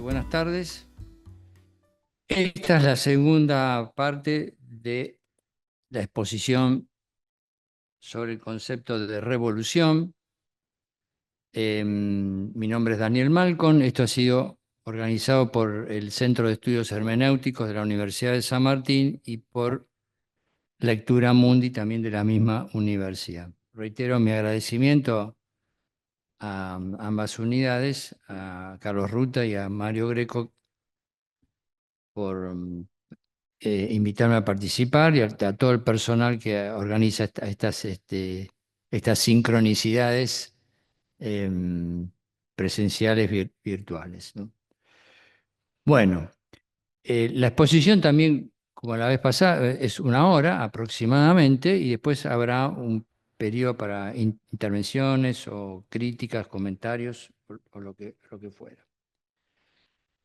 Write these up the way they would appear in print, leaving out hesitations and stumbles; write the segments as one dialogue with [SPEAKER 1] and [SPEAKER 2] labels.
[SPEAKER 1] Buenas tardes. Esta es la segunda parte de la exposición sobre el concepto de revolución. Mi nombre es Daniel Malcon. Esto ha sido organizado por el Centro de Estudios Hermenéuticos de la Universidad de San Martín y por Lectura Mundi, también de la misma universidad. Reitero mi agradecimiento a ambas unidades, a Carlos Ruta y a Mario Greco, por invitarme a participar, y a todo el personal que organiza estas sincronicidades em, presenciales virtuales, ¿no? Bueno, la exposición también, como la vez pasada, es una hora aproximadamente, y después habrá un periodo para intervenciones o críticas, comentarios o lo que fuera.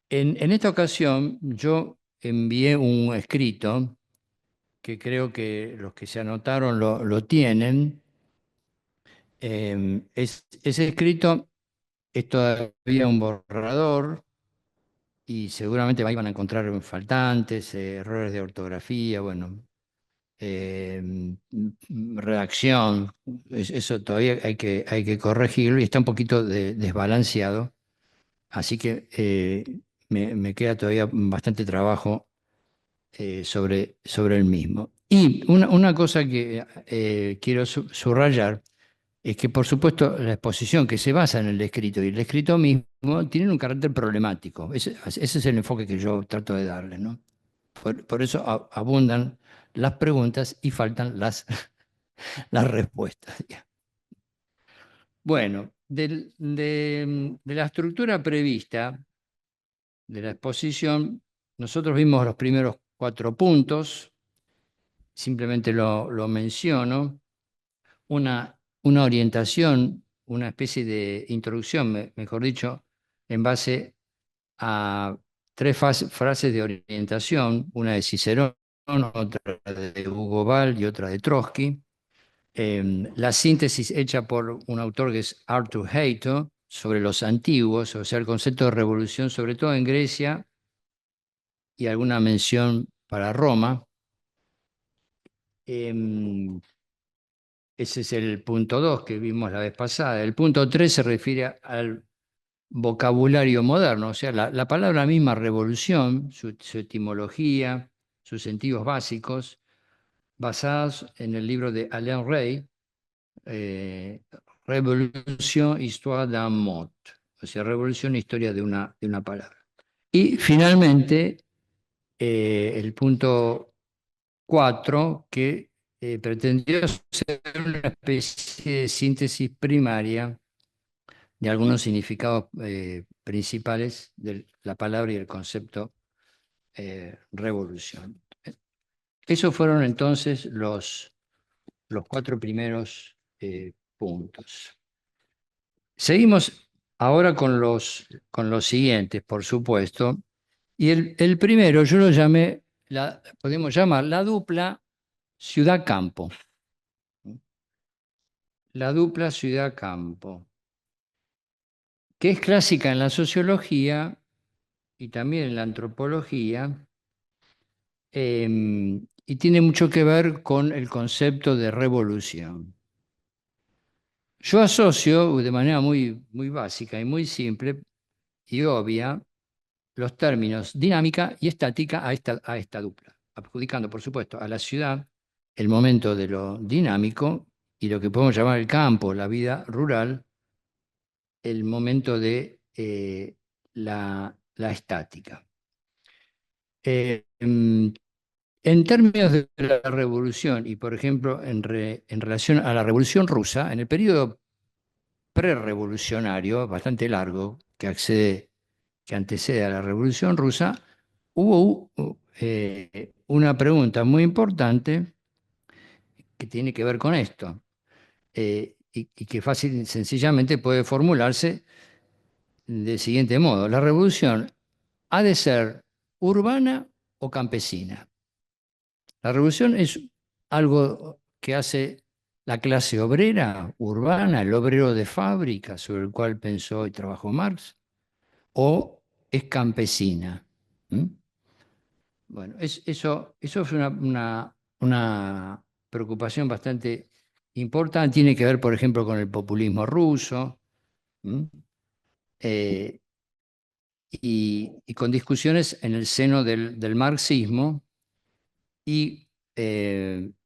[SPEAKER 1] En esta ocasión yo envié un escrito que creo que los que se anotaron lo tienen. Ese escrito es todavía un borrador y seguramente ahí van a encontrar faltantes, errores de ortografía, bueno, redacción. Eso todavía hay que corregirlo y está un poquito desbalanceado, así que me queda todavía bastante trabajo sobre el mismo. Y una cosa que quiero subrayar es que, por supuesto, la exposición que se basa en el escrito y el escrito mismo tienen un carácter problemático. Ese es el enfoque que yo trato de darle, ¿no? Por eso abundan las preguntas y faltan las respuestas. Bueno, de la estructura prevista de la exposición, nosotros vimos los primeros 4 puntos. Simplemente lo menciono. Una orientación, una especie de introducción, mejor dicho, en base a 3 frases de orientación, una de Cicerón, otra de Hugo Ball y otra de Trotsky. La síntesis hecha por un autor que es Arthur Hayto sobre los antiguos, o sea, el concepto de revolución, sobre todo en Grecia, y alguna mención para Roma. Ese es el punto 2 que vimos la vez pasada. El punto 3 se refiere al vocabulario moderno, o sea, la palabra misma revolución, su etimología, sus sentidos básicos, basados en el libro de Alain Rey, Revolution, Histoire d'un mot, o sea, revolución, historia de una palabra. Y finalmente, el punto 4, que pretendió ser una especie de síntesis primaria de algunos significados principales de la palabra y el concepto revolución. Esos fueron entonces los 4 primeros puntos. Seguimos ahora con los siguientes, por supuesto. Y el primero yo lo llamé, podemos llamar la dupla ciudad-campo. La dupla ciudad-campo, que es clásica en la sociología y también en la antropología, y tiene mucho que ver con el concepto de revolución. Yo asocio de manera muy básica y muy simple y obvia los términos dinámica y estática a esta dupla, adjudicando, por supuesto, a la ciudad el momento de lo dinámico y lo que podemos llamar el campo, la vida rural, el momento de la estática. En términos de la revolución y, por ejemplo, en relación a la revolución rusa, en el periodo prerevolucionario, bastante largo, que antecede a la revolución rusa, hubo una pregunta muy importante que tiene que ver con esto, y que sencillamente puede formularse del siguiente modo: ¿la revolución ha de ser urbana o campesina? La revolución es algo que hace la clase obrera urbana, el obrero de fábrica sobre el cual pensó y trabajó Marx, o es campesina. ¿Mm? Bueno, eso es una preocupación bastante importante. Tiene que ver, por ejemplo, con el populismo ruso. ¿Mm? Eh, y con discusiones en el seno del marxismo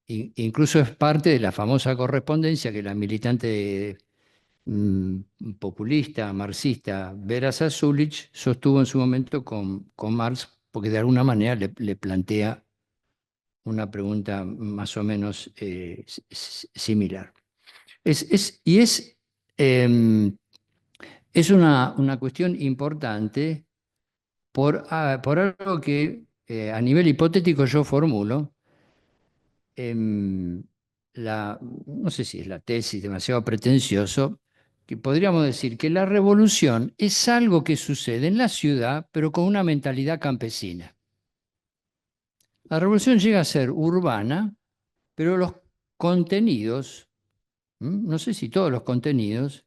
[SPEAKER 1] incluso es parte de la famosa correspondencia que la militante populista, marxista Vera Sasulich sostuvo en su momento con Marx, porque de alguna manera le plantea una pregunta más o menos similar. Y em, es una cuestión importante por algo que a nivel hipotético yo formulo. em, no sé si es la tesis demasiado pretencioso, que podríamos decir que la revolución es algo que sucede en la ciudad, pero con una mentalidad campesina. La revolución llega a ser urbana, pero los contenidos, no sé si todos los contenidos,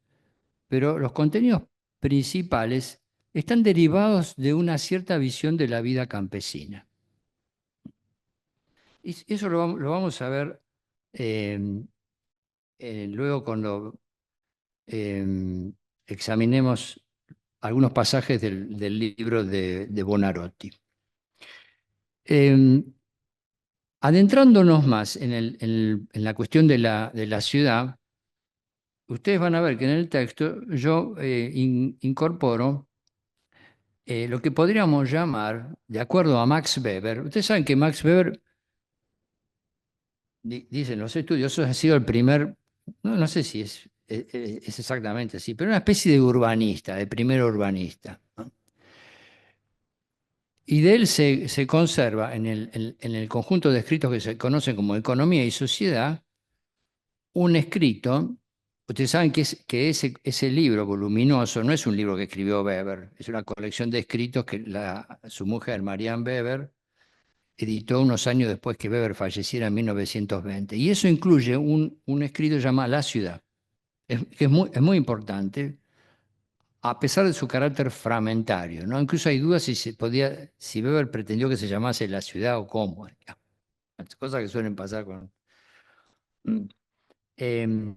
[SPEAKER 1] pero los contenidos principales están derivados de una cierta visión de la vida campesina. Y eso lo vamos a ver eh, luego cuando eh, examinemos algunos pasajes del libro de Buonarroti. Eh, Adentrándonos más en la cuestión de la ciudad, ustedes van a ver que en el texto yo incorporo lo que podríamos llamar, de acuerdo a Max Weber, ustedes saben que Max Weber, dicen los estudiosos, ha sido el primer, no sé si es exactamente así, pero una especie de urbanista, de primer urbanista, ¿no? Y de él se conserva en el conjunto de escritos que se conocen como Economía y Sociedad, un escrito. Ustedes saben que ese libro voluminoso no es un libro que escribió Weber, es una colección de escritos que su mujer, Marianne Weber, editó unos años después que Weber falleciera en 1920. Y eso incluye un escrito llamado La ciudad, que es muy importante, a pesar de su carácter fragmentario, ¿no? Incluso hay dudas si Weber pretendió que se llamase La ciudad o cómo. Cosas que suelen pasar con... Mm. Em,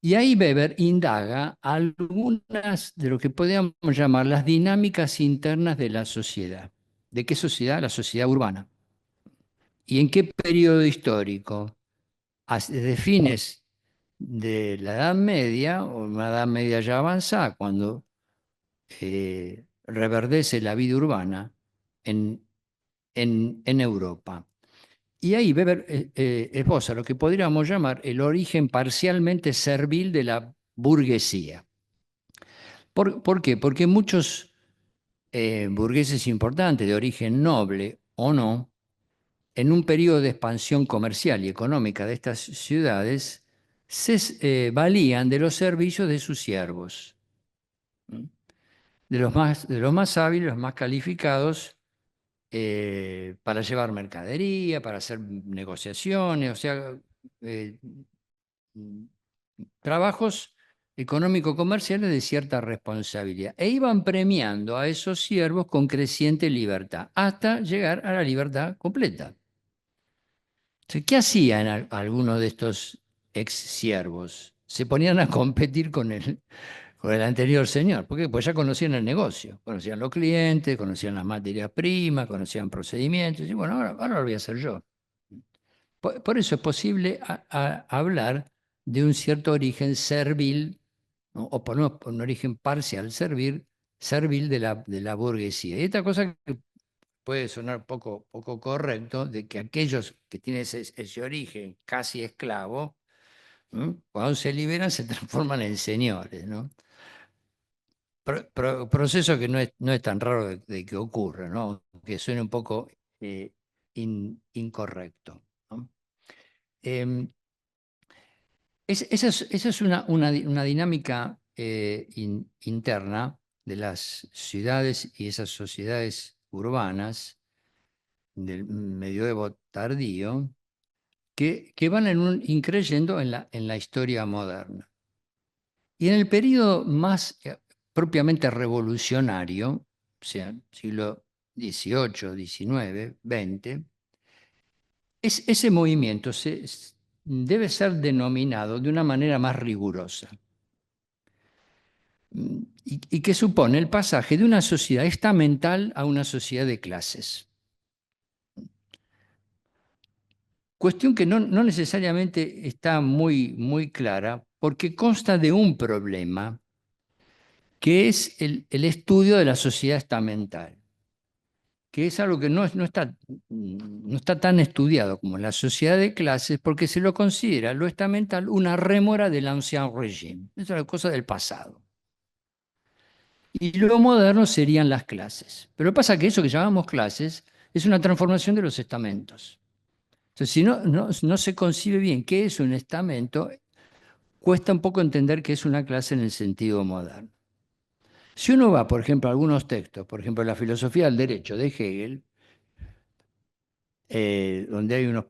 [SPEAKER 1] y ahí Weber indaga algunas de lo que podríamos llamar las dinámicas internas de la sociedad. ¿De qué sociedad? La sociedad urbana. ¿Y en qué periodo histórico? Desde fines de la Edad Media, o una Edad Media ya avanzada, cuando reverdece la vida urbana en, en Europa. Y ahí Weber esboza lo que podríamos llamar el origen parcialmente servil de la burguesía. ¿Por qué? Porque muchos burgueses importantes de origen noble o no, en un periodo de expansión comercial y económica de estas ciudades, se valían de los servicios de sus siervos, ¿m? De los más hábiles, los más calificados, para llevar mercadería, para hacer negociaciones, o sea, eh, mm, trabajos económico-comerciales de cierta responsabilidad. E iban premiando a esos siervos con creciente libertad, hasta llegar a la libertad completa. Entonces, ¿qué hacían algunos de estos ex siervos? Se ponían a competir con el anterior señor. ¿Por qué? Pues ya conocían el negocio, conocían los clientes, conocían las materias primas, conocían procedimientos. Y bueno, ahora lo voy a hacer yo. Por eso es posible hablar de un cierto origen servil, ¿no? O por, por un origen parcial servil de la burguesía. Y esta cosa que puede sonar poco correcto, de que aquellos que tienen ese origen casi esclavo, ¿m? Cuando se liberan se transforman en señores, ¿no? Proceso que no es tan raro de que ocurra, ¿no? Que suene un poco incorrecto, ¿no? Em, esa es una dinámica interna de las ciudades y esas sociedades urbanas del medioevo tardío, que van increyendo en la historia moderna. Y en el periodo más propiamente revolucionario, o sea, siglo XVIII, XIX, XX, ese movimiento debe ser denominado de una manera más rigurosa, y que supone el pasaje de una sociedad estamental a una sociedad de clases. Cuestión que no necesariamente está muy clara, porque consta de un problema, que es el estudio de la sociedad estamental, que es algo que no está tan estudiado como la sociedad de clases, porque se lo considera lo estamental una rémora del ancien régime. Es una cosa del pasado. Y lo moderno serían las clases. Pero pasa que eso que llamamos clases es una transformación de los estamentos. Entonces, si no se concibe bien qué es un estamento, cuesta un poco entender qué es una clase en el sentido moderno. Si uno va, por ejemplo, a algunos textos, por ejemplo, la filosofía del derecho de Hegel, donde hay unos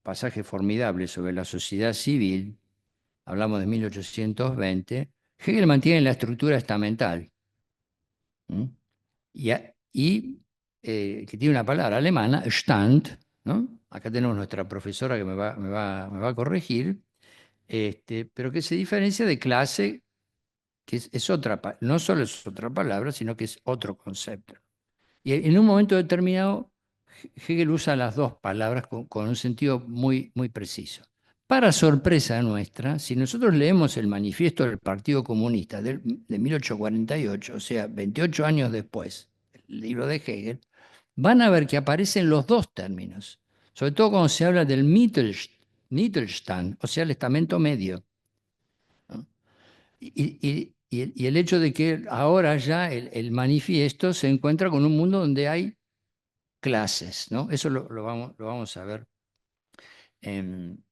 [SPEAKER 1] pasajes formidables sobre la sociedad civil, hablamos de 1820, Hegel mantiene la estructura estamental. ¿M? Que tiene una palabra alemana, Stand, ¿no? Acá tenemos nuestra profesora que me va a corregir, pero que se diferencia de clase, que es otra, no solo es otra palabra, sino que es otro concepto. Y en un momento determinado, Hegel usa las dos palabras con un sentido muy preciso. Para sorpresa nuestra, si nosotros leemos el manifiesto del Partido Comunista de 1848, o sea, 28 años después, el libro de Hegel, van a ver que aparecen los dos términos, sobre todo cuando se habla del Mittelstand, o sea, el estamento medio, ¿no? Y el hecho de que ahora ya el manifiesto se encuentra con un mundo donde hay clases, ¿no? Eso lo vamos a ver en,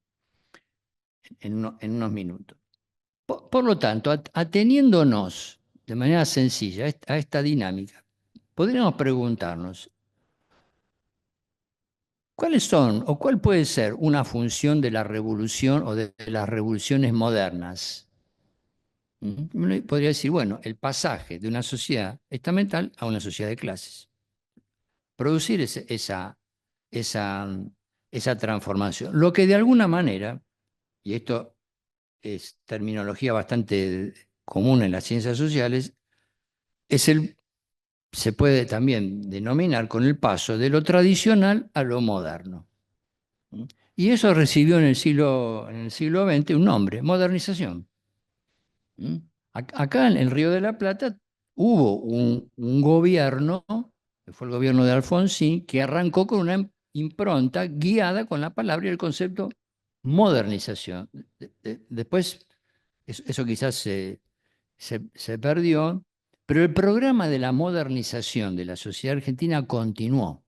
[SPEAKER 1] en unos minutos. Por lo tanto, ateniéndonos de manera sencilla a esta dinámica, podríamos preguntarnos, ¿cuáles son o cuál puede ser una función de la revolución o de las revoluciones modernas? Uno podría decir, bueno, el pasaje de una sociedad estamental a una sociedad de clases. Producir esa, esa transformación. Lo que de alguna manera, y esto es terminología bastante común en las ciencias sociales, se puede también denominar con el paso de lo tradicional a lo moderno. Y eso recibió en el siglo XX un nombre, modernización. Acá en el Río de la Plata hubo un gobierno, que fue el gobierno de Alfonsín, que arrancó con una impronta guiada con la palabra y el concepto modernización. Después, eso quizás se perdió, pero el programa de la modernización de la sociedad argentina continuó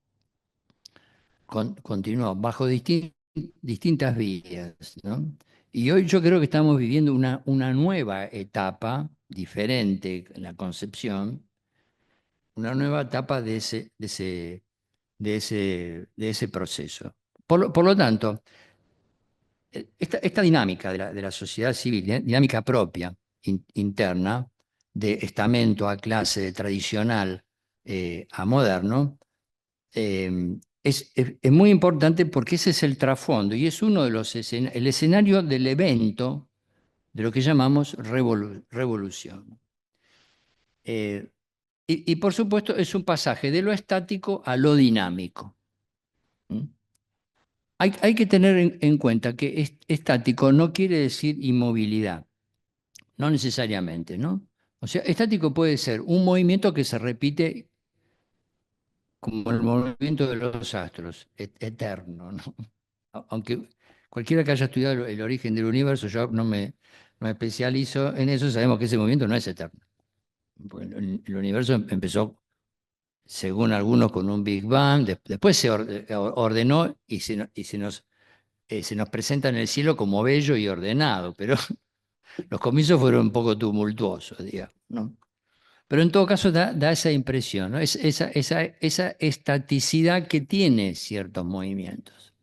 [SPEAKER 1] bajo distintas vías, ¿no? Y hoy yo creo que estamos viviendo una nueva etapa, diferente en la concepción, una nueva etapa de ese proceso. Por lo tanto, esta dinámica de la sociedad civil, dinámica propia, interna, de estamento a clase, de tradicional a moderno, es muy importante porque ese es el trasfondo y es uno de los el escenario del evento de lo que llamamos revolución. Y por supuesto es un pasaje de lo estático a lo dinámico. ¿Mm? Hay que tener en cuenta que estático no quiere decir inmovilidad, no necesariamente, ¿no? O sea, estático puede ser un movimiento que se repite como el movimiento de los astros, eterno, ¿no? Aunque cualquiera que haya estudiado el origen del universo, yo no me especializo en eso, sabemos que ese movimiento no es eterno. Porque el universo empezó, según algunos, con un Big Bang, después se ordenó y se nos presenta en el cielo como bello y ordenado, pero los comienzos fueron un poco tumultuosos, digamos, ¿no? Pero en todo caso da esa impresión, ¿no? Esa estaticidad que tiene ciertos movimientos.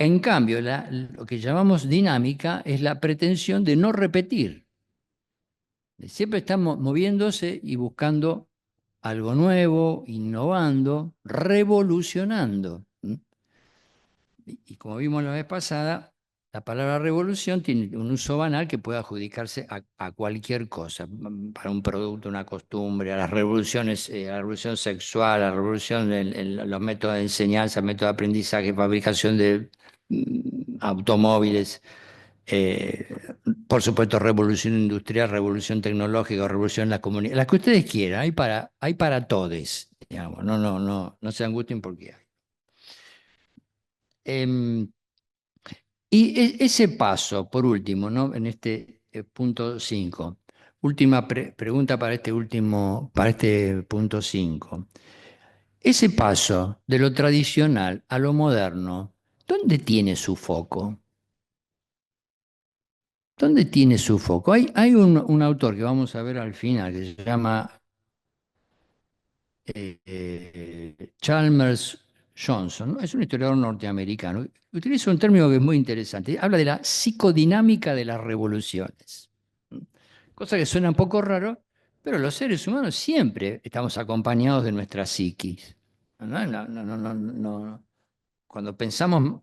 [SPEAKER 1] En cambio, lo que llamamos dinámica es la pretensión de no repetir. Siempre estamos moviéndose y buscando algo nuevo, innovando, revolucionando. ¿Mm? Y como vimos la vez pasada, la palabra revolución tiene un uso banal que puede adjudicarse a cualquier cosa, para un producto, una costumbre, a las revoluciones, a la revolución sexual, a la revolución en los métodos de enseñanza, métodos de aprendizaje, fabricación de automóviles, eh, por supuesto, revolución industrial, revolución tecnológica, revolución en la comunidad, las que ustedes quieran, hay para todos, digamos, no se angustien porque hay. Em, y ese paso, por último, ¿no? En este punto 5, última pregunta para este punto 5. Ese paso de lo tradicional a lo moderno, ¿dónde tiene su foco? ¿Dónde tiene su foco? Hay un autor que vamos a ver al final que se llama Chalmers Johnson, ¿no? Es un historiador norteamericano. Utiliza un término que es muy interesante. Habla de la psicodinámica de las revoluciones. Cosa que suena un poco raro, pero los seres humanos siempre estamos acompañados de nuestra psiquis. No. Cuando pensamos,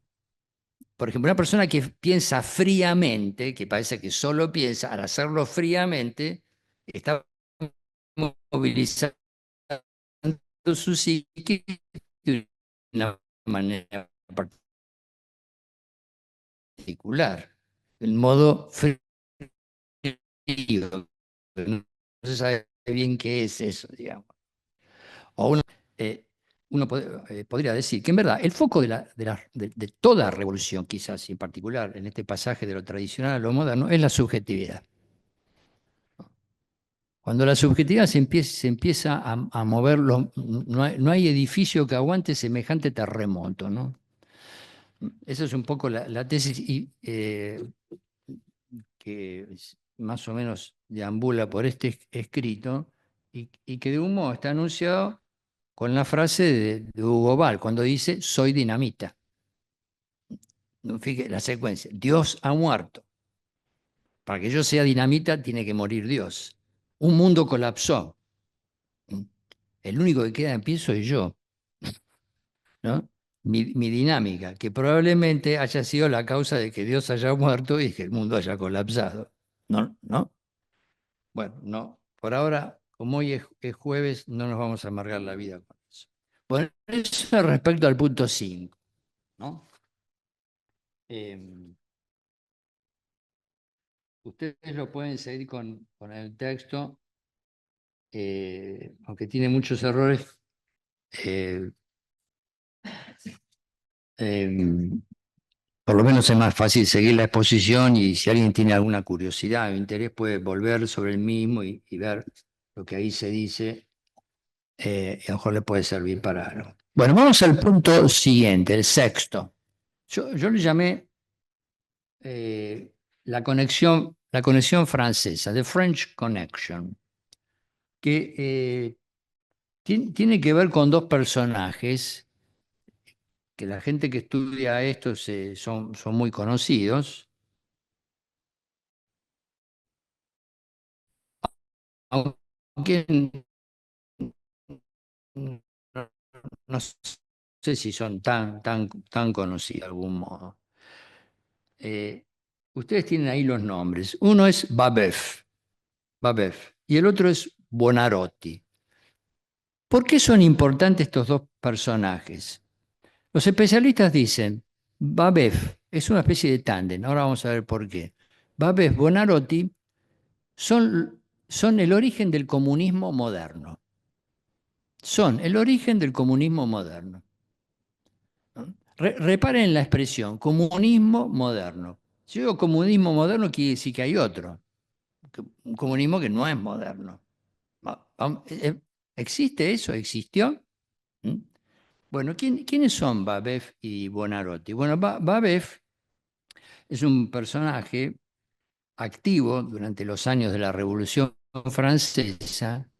[SPEAKER 1] por ejemplo, una persona que piensa fríamente, que parece que solo piensa, al hacerlo fríamente, está movilizando su psique de una manera particular. El modo frío, no se sabe bien qué es eso, digamos. O eh, podría decir que en verdad el foco de toda revolución, quizás, y en particular en este pasaje de lo tradicional a lo moderno, es la subjetividad. Cuando la subjetividad se empieza a mover, no hay edificio que aguante semejante terremoto, ¿no? Esa es un poco la tesis que más o menos deambula por este escrito y que de un modo está anunciado con la frase de Hugo Ball, cuando dice, soy dinamita. Fíjate la secuencia, Dios ha muerto. Para que yo sea dinamita tiene que morir Dios. Un mundo colapsó. El único que queda en pie soy yo, ¿no? Mi dinámica, que probablemente haya sido la causa de que Dios haya muerto y que el mundo haya colapsado. ¿No? ¿No? Bueno, no. Por ahora, como hoy es jueves, no nos vamos a amargar la vida con eso. Bueno, eso respecto al punto 5, ¿no? Eh, Ustedes lo pueden seguir con el texto, aunque tiene muchos errores. eh, eh, por lo menos es más fácil seguir la exposición y si alguien tiene alguna curiosidad o interés puede volver sobre el mismo y ver lo que ahí se dice, y a lo mejor le puede servir para algo. Bueno, vamos al punto siguiente, el sexto. Yo le llamé la conexión francesa, the French Connection, que tiene que ver con dos personajes que la gente que estudia esto son muy conocidos, aunque no, no sé si son tan conocidos de algún modo. Ustedes tienen ahí los nombres. Uno es Babeuf, y el otro es Buonarroti. ¿Por qué son importantes estos dos personajes? Los especialistas dicen, Babeuf es una especie de tándem, ahora vamos a ver por qué. Babeuf, Buonarroti son el origen del comunismo moderno. Son el origen del comunismo moderno. ¿No? Reparen en la expresión, comunismo moderno. Si yo digo comunismo moderno, quiere decir que hay otro. Un comunismo que no es moderno. ¿Existe eso? ¿Existió? ¿Mm? Bueno, ¿quiénes son Babeuf y Buonarroti? Bueno, Babeuf es un personaje activo durante los años de la Revolución Francesa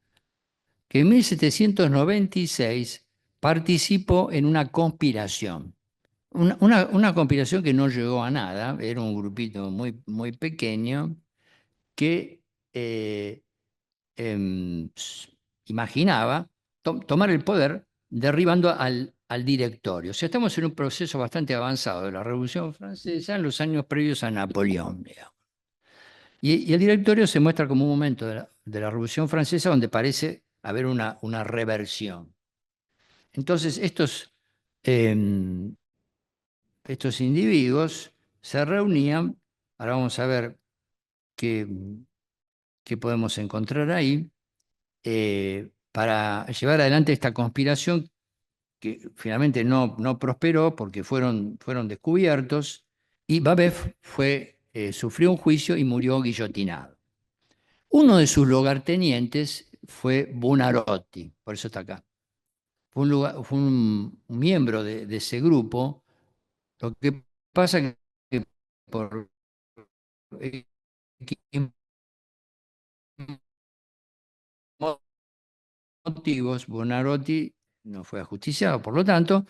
[SPEAKER 1] que en 1796 participó en una conspiración. Una conspiración que no llegó a nada, era un grupito muy pequeño que eh, imaginaba tomar el poder derribando al directorio. O sea, estamos en un proceso bastante avanzado de la Revolución Francesa en los años previos a Napoleón, digamos. Y el directorio se muestra como un momento de la Revolución Francesa donde parece haber una reversión. Entonces, em, estos individuos se reunían, ahora vamos a ver qué, qué podemos encontrar ahí, para llevar adelante esta conspiración que finalmente no prosperó porque fueron descubiertos y Babet sufrió un juicio y murió guillotinado. Uno de sus lugartenientes fue Buonarroti, por eso está acá. Fue un miembro de ese grupo. Lo que pasa que por X motivos Buonarroti no fue ajusticiado, por lo tanto,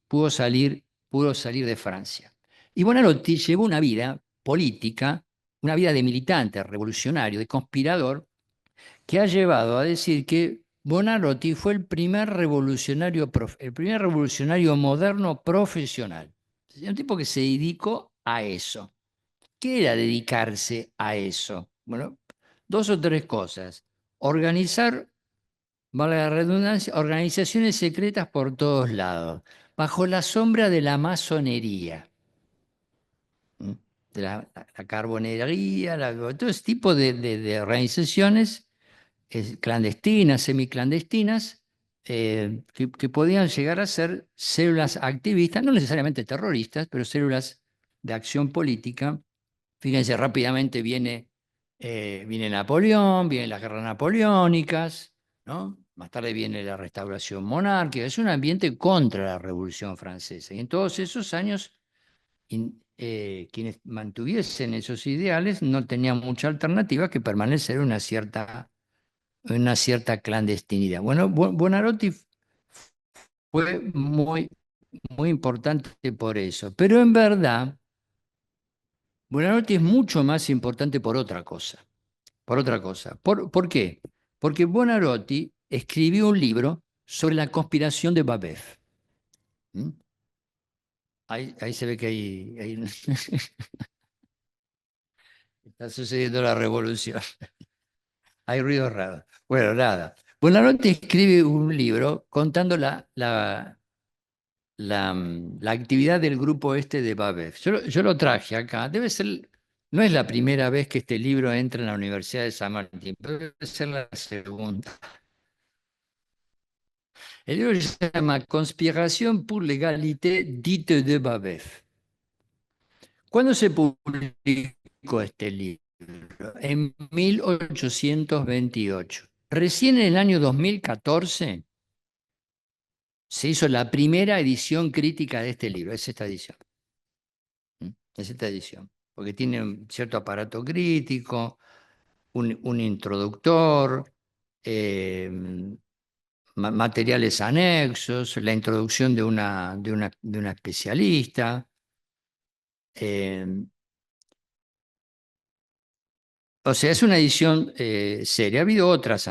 [SPEAKER 1] pudo salir de Francia. Y Buonarroti llevó una vida política, una vida de militante, revolucionario, de conspirador, que ha llevado a decir que Buonarroti fue el primer revolucionario moderno profesional. Un tipo que se dedicó a eso. ¿Qué era dedicarse a eso? Bueno, dos o tres cosas. Organizar, vale la redundancia, organizaciones secretas por todos lados, bajo la sombra de la masonería, ¿m? De la carbonería, todo ese tipo de organizaciones clandestinas, semiclandestinas, que podían llegar a ser células activistas, no necesariamente terroristas, pero células de acción política. Fíjense, rápidamente viene Napoleón, vienen las guerras napoleónicas, ¿no? Más tarde viene la restauración monárquica. Es un ambiente contra la Revolución Francesa. Y en todos esos años, quienes mantuviesen esos ideales no tenían mucha alternativa que permanecer en una cierta clandestinidad. Bueno, Buonarroti fue muy importante por eso. Pero en verdad, Buonarroti es mucho más importante por otra cosa. Por otra cosa. ¿Por qué? Porque Buonarroti escribió un libro sobre la conspiración de Babet. ¿Mm? Ahí se ve que está sucediendo la revolución. Hay ruido raro. Bueno, nada. Buonarroti escribe un libro contando la actividad del grupo este de Babet. Yo lo traje acá. No es la primera vez que este libro entra en la Universidad de San Martín, pero debe ser la segunda. El libro se llama Conspiration pour l'égalité dite de Babet. ¿Cuándo se publicó este libro? En 1828. Recién en el año 2014 se hizo la primera edición crítica de este libro. Es esta edición. Es esta edición. Porque tiene un cierto aparato crítico, un introductor, eh, materiales anexos, la introducción de una especialista. eh, o sea, es una edición seria. Ha habido otras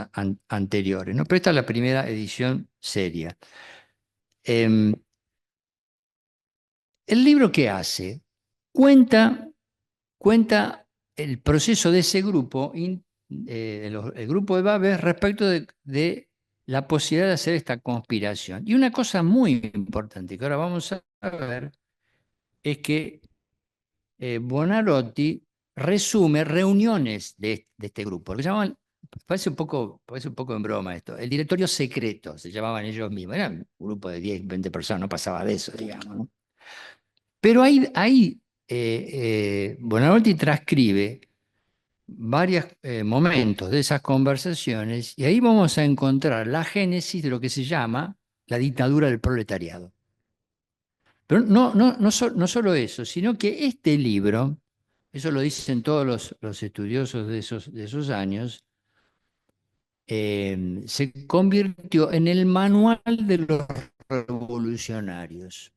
[SPEAKER 1] anteriores, ¿no? Pero esta es la primera edición seria. Eh, el libro que hace cuenta el proceso de ese grupo, el grupo de Babel, respecto de la posibilidad de hacer esta conspiración. Y una cosa muy importante que ahora vamos a ver es que Buonarroti resume reuniones de este grupo. Lo llamaban, parece un poco en broma esto, el directorio secreto, se llamaban ellos mismos. Era un grupo de 10, 20 personas, no pasaba de eso, digamos, ¿no? Pero ahí Buonarroti transcribe varios momentos de esas conversaciones y ahí vamos a encontrar la génesis de lo que se llama la dictadura del proletariado. Pero no solo eso, sino que este libro, eso lo dicen todos los estudiosos de esos años, se convirtió en el manual de los revolucionarios.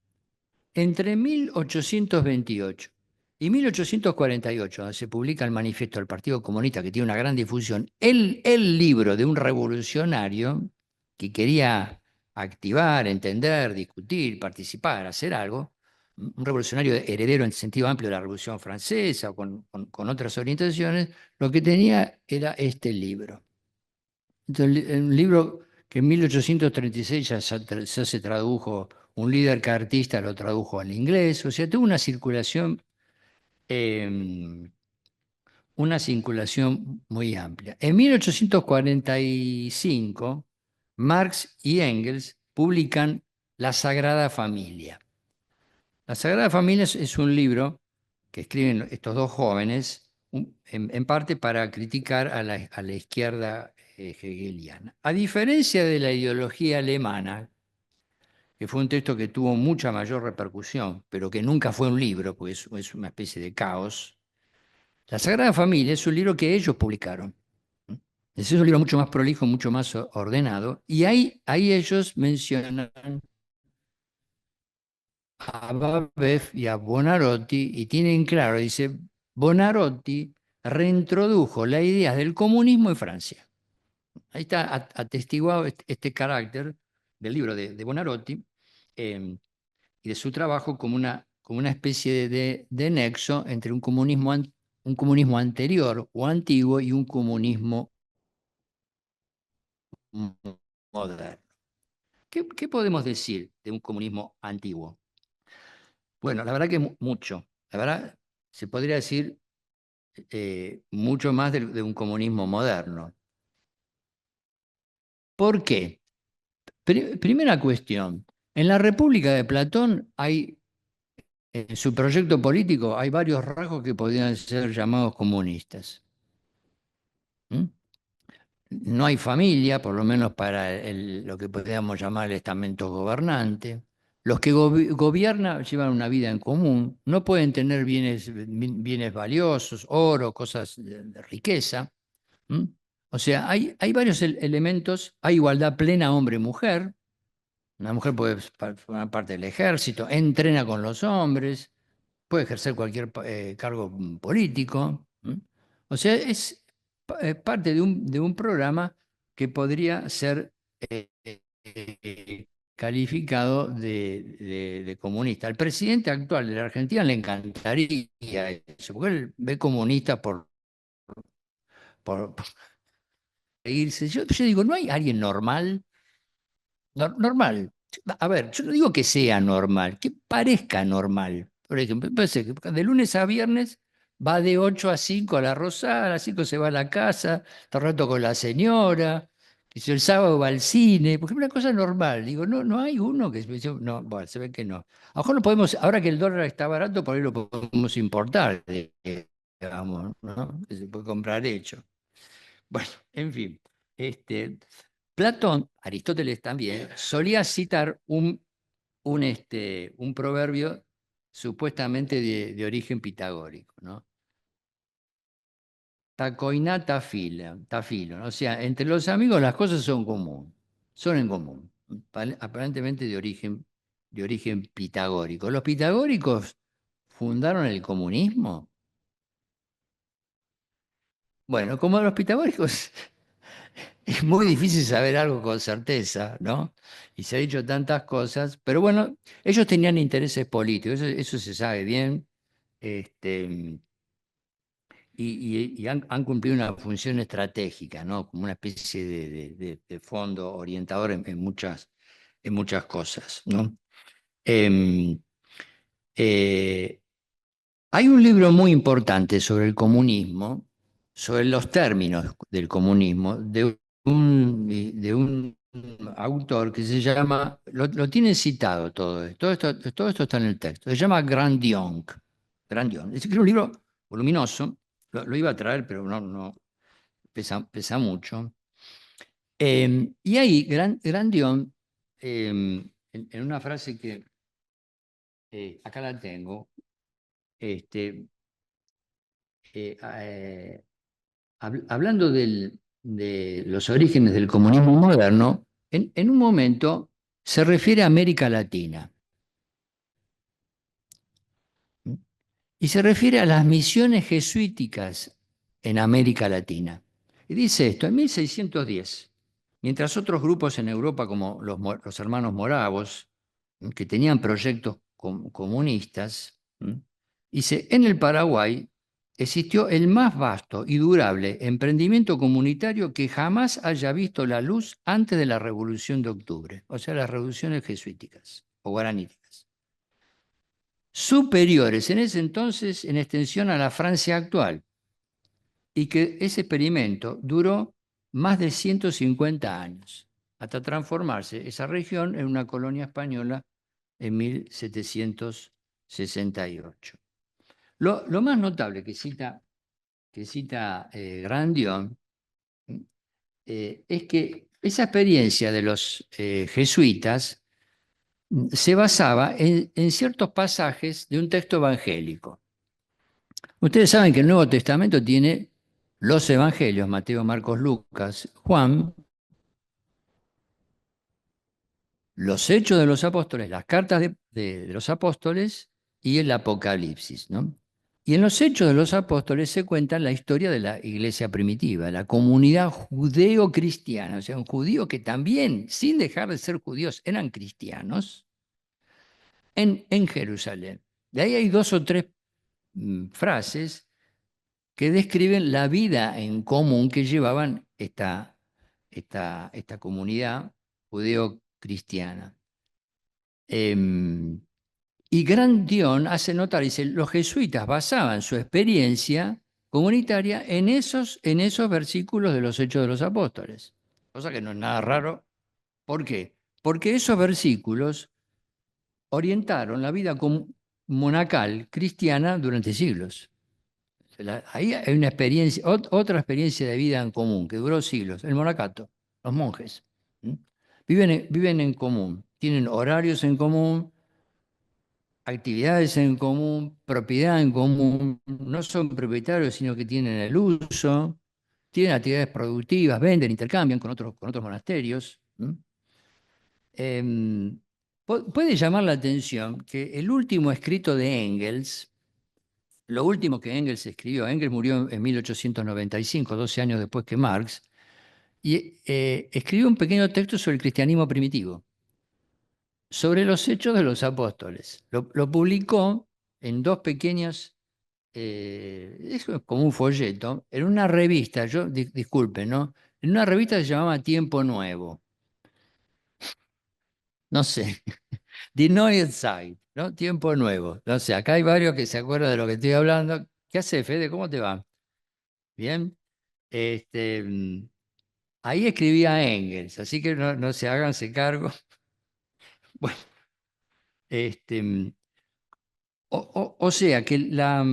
[SPEAKER 1] entre 1828 y 1848, donde se publica el manifiesto del Partido Comunista, que tiene una gran difusión, el libro de un revolucionario que quería activar, entender, discutir, participar, hacer algo, un revolucionario heredero en sentido amplio de la Revolución Francesa o con otras orientaciones, lo que tenía era este libro. Entonces, un libro que en 1836 ya se tradujo, un líder cartista lo tradujo al inglés, o sea, tuvo eh, una circulación muy amplia. En 1845, Marx y Engels publican La Sagrada Familia. La Sagrada Familia es un libro que escriben estos dos jóvenes, en parte para criticar a la izquierda hegeliana. A diferencia de la ideología alemana, que fue un texto que tuvo mucha mayor repercusión, pero que nunca fue un libro, porque es una especie de caos, La Sagrada Familia es un libro que ellos publicaron. Es un libro mucho más prolijo, mucho más ordenado, y ahí ellos mencionan a Babeuf y a Buonarroti, y tienen claro, dice, Buonarroti reintrodujo la idea del comunismo en Francia. Ahí está atestiguado este carácter del libro de Buonarroti y de su trabajo como una especie de nexo entre un comunismo anterior o antiguo y un comunismo moderno. ¿Qué podemos decir de un comunismo antiguo? Bueno, la verdad que mucho. La verdad, se podría decir mucho más de un comunismo moderno. ¿Por qué? Primera cuestión. En la República de Platón hay, en su proyecto político, hay varios rasgos que podrían ser llamados comunistas. ¿Mm? No hay familia, por lo menos para lo que podríamos llamar el estamento gobernante. Los que gobiernan llevan una vida en común, no pueden tener bienes valiosos, oro, cosas de riqueza. ¿Mm? O sea, hay varios elementos, hay igualdad plena hombre-mujer, una mujer puede formar parte del ejército, entrena con los hombres, puede ejercer cualquier cargo político. O sea, es parte de un programa que podría ser calificado de comunista. Al presidente actual de la Argentina le encantaría eso, porque él ve comunista por irse. Yo digo, ¿no hay alguien normal? Normal. A ver, yo no digo que sea normal, que parezca normal. Por ejemplo, parece que de lunes a viernes va de 8 a 5 a la Rosada, a las 5 se va a la casa, está un rato con la señora, que si el sábado va al cine, porque es una cosa normal. Digo, no hay uno que no, bueno, se ve que no. A lo mejor lo podemos, ahora que el dólar está barato, por ahí lo podemos importar, digamos, ¿no? Que se puede comprar hecho. Bueno, en fin, Platón, Aristóteles también, solía citar un proverbio supuestamente de origen pitagórico, ¿no? Tacoiná tafilo, ¿no? O sea, entre los amigos las cosas son en común, aparentemente de origen pitagórico. ¿Los pitagóricos fundaron el comunismo? Bueno, como los pitagóricos es muy difícil saber algo con certeza, ¿no? Y se ha dicho tantas cosas, pero bueno, ellos tenían intereses políticos, eso se sabe bien, este, y han cumplido una función estratégica, ¿no? Como una especie de fondo orientador en muchas cosas, ¿no? Em, eh, Hay un libro muy importante sobre el comunismo, sobre los términos del comunismo, de un autor que se llama, lo tienen citado todo esto está en el texto, se llama Grandion. Grandion. Es un libro voluminoso, lo iba a traer, pero no pesa mucho. Y ahí Grandion, en una frase que acá la tengo, este, hablando de los orígenes del comunismo moderno, en un momento se refiere a América Latina. y se refiere a las misiones jesuíticas en América Latina. Y dice esto, en 1610, mientras otros grupos en Europa, como los hermanos moravos, que tenían proyectos comunistas, dice, en el Paraguay existió el más vasto y durable emprendimiento comunitario que jamás haya visto la luz antes de la Revolución de Octubre, o sea, las revoluciones jesuíticas o guaraníticas, superiores en ese entonces en extensión a la Francia actual, y que ese experimento duró más de 150 años, hasta transformarse esa región en una colonia española en 1768. Lo más notable que cita Grandión es que esa experiencia de los jesuitas se basaba en ciertos pasajes de un texto evangélico. Ustedes saben que el Nuevo Testamento tiene los evangelios, Mateo, Marcos, Lucas, Juan, los hechos de los apóstoles, las cartas de los apóstoles y el Apocalipsis, ¿no? Y en los hechos de los apóstoles se cuenta la historia de la iglesia primitiva, la comunidad judeo-cristiana, o sea, un judío que también, sin dejar de ser judíos, eran cristianos en Jerusalén. De ahí hay dos o tres frases que describen la vida en común que llevaban esta comunidad judeo-cristiana. Y Grandión hace notar, dice, los jesuitas basaban su experiencia comunitaria en esos versículos de los Hechos de los Apóstoles, cosa que no es nada raro. ¿Por qué? Porque esos versículos orientaron la vida monacal cristiana durante siglos. Ahí hay una experiencia, otra experiencia de vida en común que duró siglos, el monacato, los monjes. Viven en común, tienen horarios en común, actividades en común, propiedad en común, no son propietarios, sino que tienen el uso, tienen actividades productivas, venden, intercambian con otros monasterios. Puede llamar la atención que el último escrito de Engels, lo último que Engels escribió, Engels murió en 1895, 12 años después que Marx, y escribió un pequeño texto sobre el cristianismo primitivo, sobre los hechos de los apóstoles. Lo publicó en dos pequeños, es como un folleto, en una revista, disculpen, ¿no? En una revista que se llamaba Tiempo Nuevo. No sé, The Neue Zeit, ¿no? Tiempo Nuevo. No sé, acá hay varios que se acuerdan de lo que estoy hablando. ¿Qué hace, Fede? ¿Cómo te va? Bien. Este, ahí escribía Engels, así que no se háganse cargo. Bueno, este, o sea que la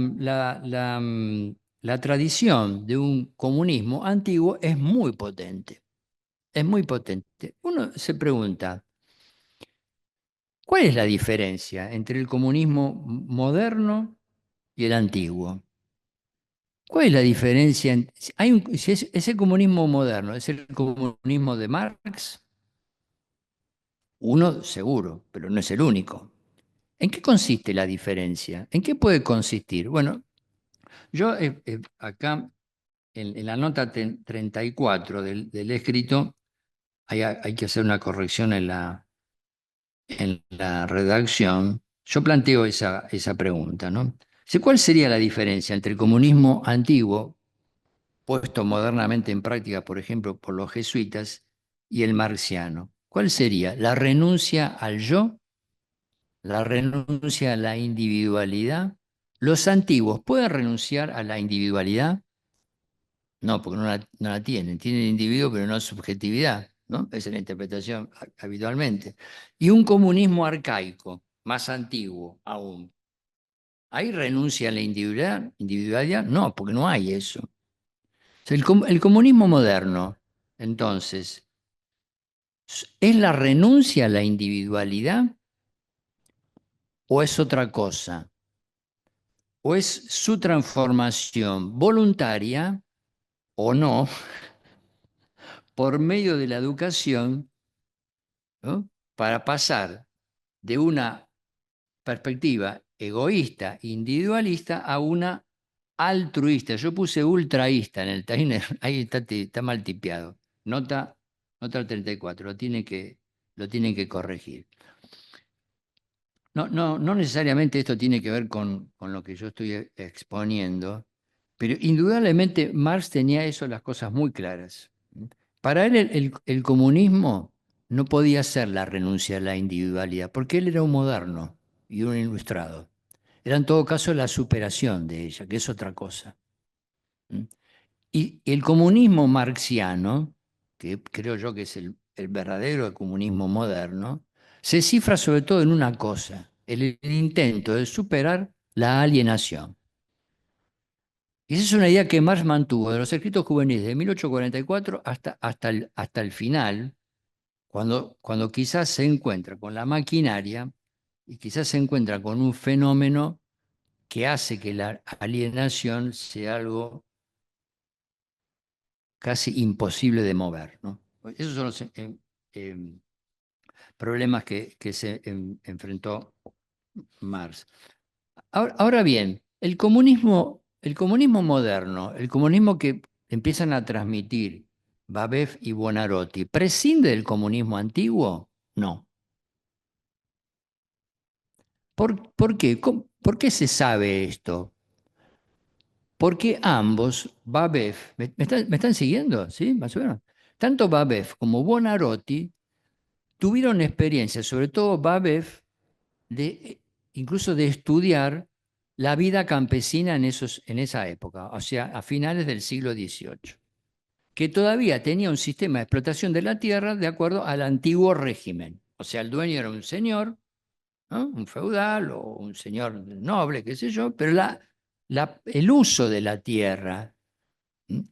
[SPEAKER 1] tradición de un comunismo antiguo es muy potente, es muy potente. Uno se pregunta, ¿cuál es la diferencia entre el comunismo moderno y el antiguo? ¿Cuál es la diferencia? Si ese comunismo moderno es el comunismo de Marx, uno seguro, pero no es el único. ¿En qué consiste la diferencia? ¿En qué puede consistir? Bueno, yo acá en la nota 34 del escrito hay que hacer una corrección en la redacción. Yo planteo esa pregunta, ¿no? Dice, ¿cuál sería la diferencia entre el comunismo antiguo, puesto modernamente en práctica, por ejemplo, por los jesuitas, y el marxiano? ¿Cuál sería? ¿La renuncia al yo? ¿La renuncia a la individualidad? ¿Los antiguos pueden renunciar a la individualidad? No, porque no la tienen. Tienen individuo, pero no subjetividad, ¿no? Esa es la interpretación habitualmente. Y un comunismo arcaico, más antiguo aún. ¿Ahí renuncia a la individualidad? No, porque no hay eso. O sea, el comunismo moderno, entonces, ¿es la renuncia a la individualidad o es otra cosa? ¿O es su transformación voluntaria o no por medio de la educación, ¿no? Para pasar de una perspectiva egoísta, individualista, a una altruista. Yo puse ultraísta en el timer, ahí está mal tipeado. Nota, nota el 34, lo tienen que corregir. No necesariamente esto tiene que ver con lo que yo estoy exponiendo, pero indudablemente Marx tenía eso, las cosas muy claras. Para él el comunismo no podía ser la renuncia a la individualidad, porque él era un moderno y un ilustrado. Era en todo caso la superación de ella, que es otra cosa. ¿Mm? Y el comunismo marxiano, que creo yo que es el verdadero comunismo moderno, se cifra sobre todo en una cosa, el intento de superar la alienación. Y esa es una idea que Marx mantuvo de los escritos juveniles de 1844 hasta el final, cuando quizás se encuentra con la maquinaria y quizás se encuentra con un fenómeno que hace que la alienación sea algo casi imposible de mover, ¿no? Esos son los problemas que se enfrentó Marx. Ahora bien, el comunismo moderno, el comunismo que empiezan a transmitir Babev y Buonarroti, ¿prescinde del comunismo antiguo? No. ¿Por qué? ¿Por qué se sabe esto? Porque ambos, Babev, me están siguiendo? ¿Sí? Más o menos. Tanto Babev como Buonarroti tuvieron experiencia, sobre todo Babev, de, incluso de estudiar la vida campesina en esa época, o sea, a finales del siglo XVIII, que todavía tenía un sistema de explotación de la tierra de acuerdo al antiguo régimen. O sea, el dueño era un señor, ¿no? Un feudal o un señor noble, qué sé yo, pero el uso de la tierra, ¿m?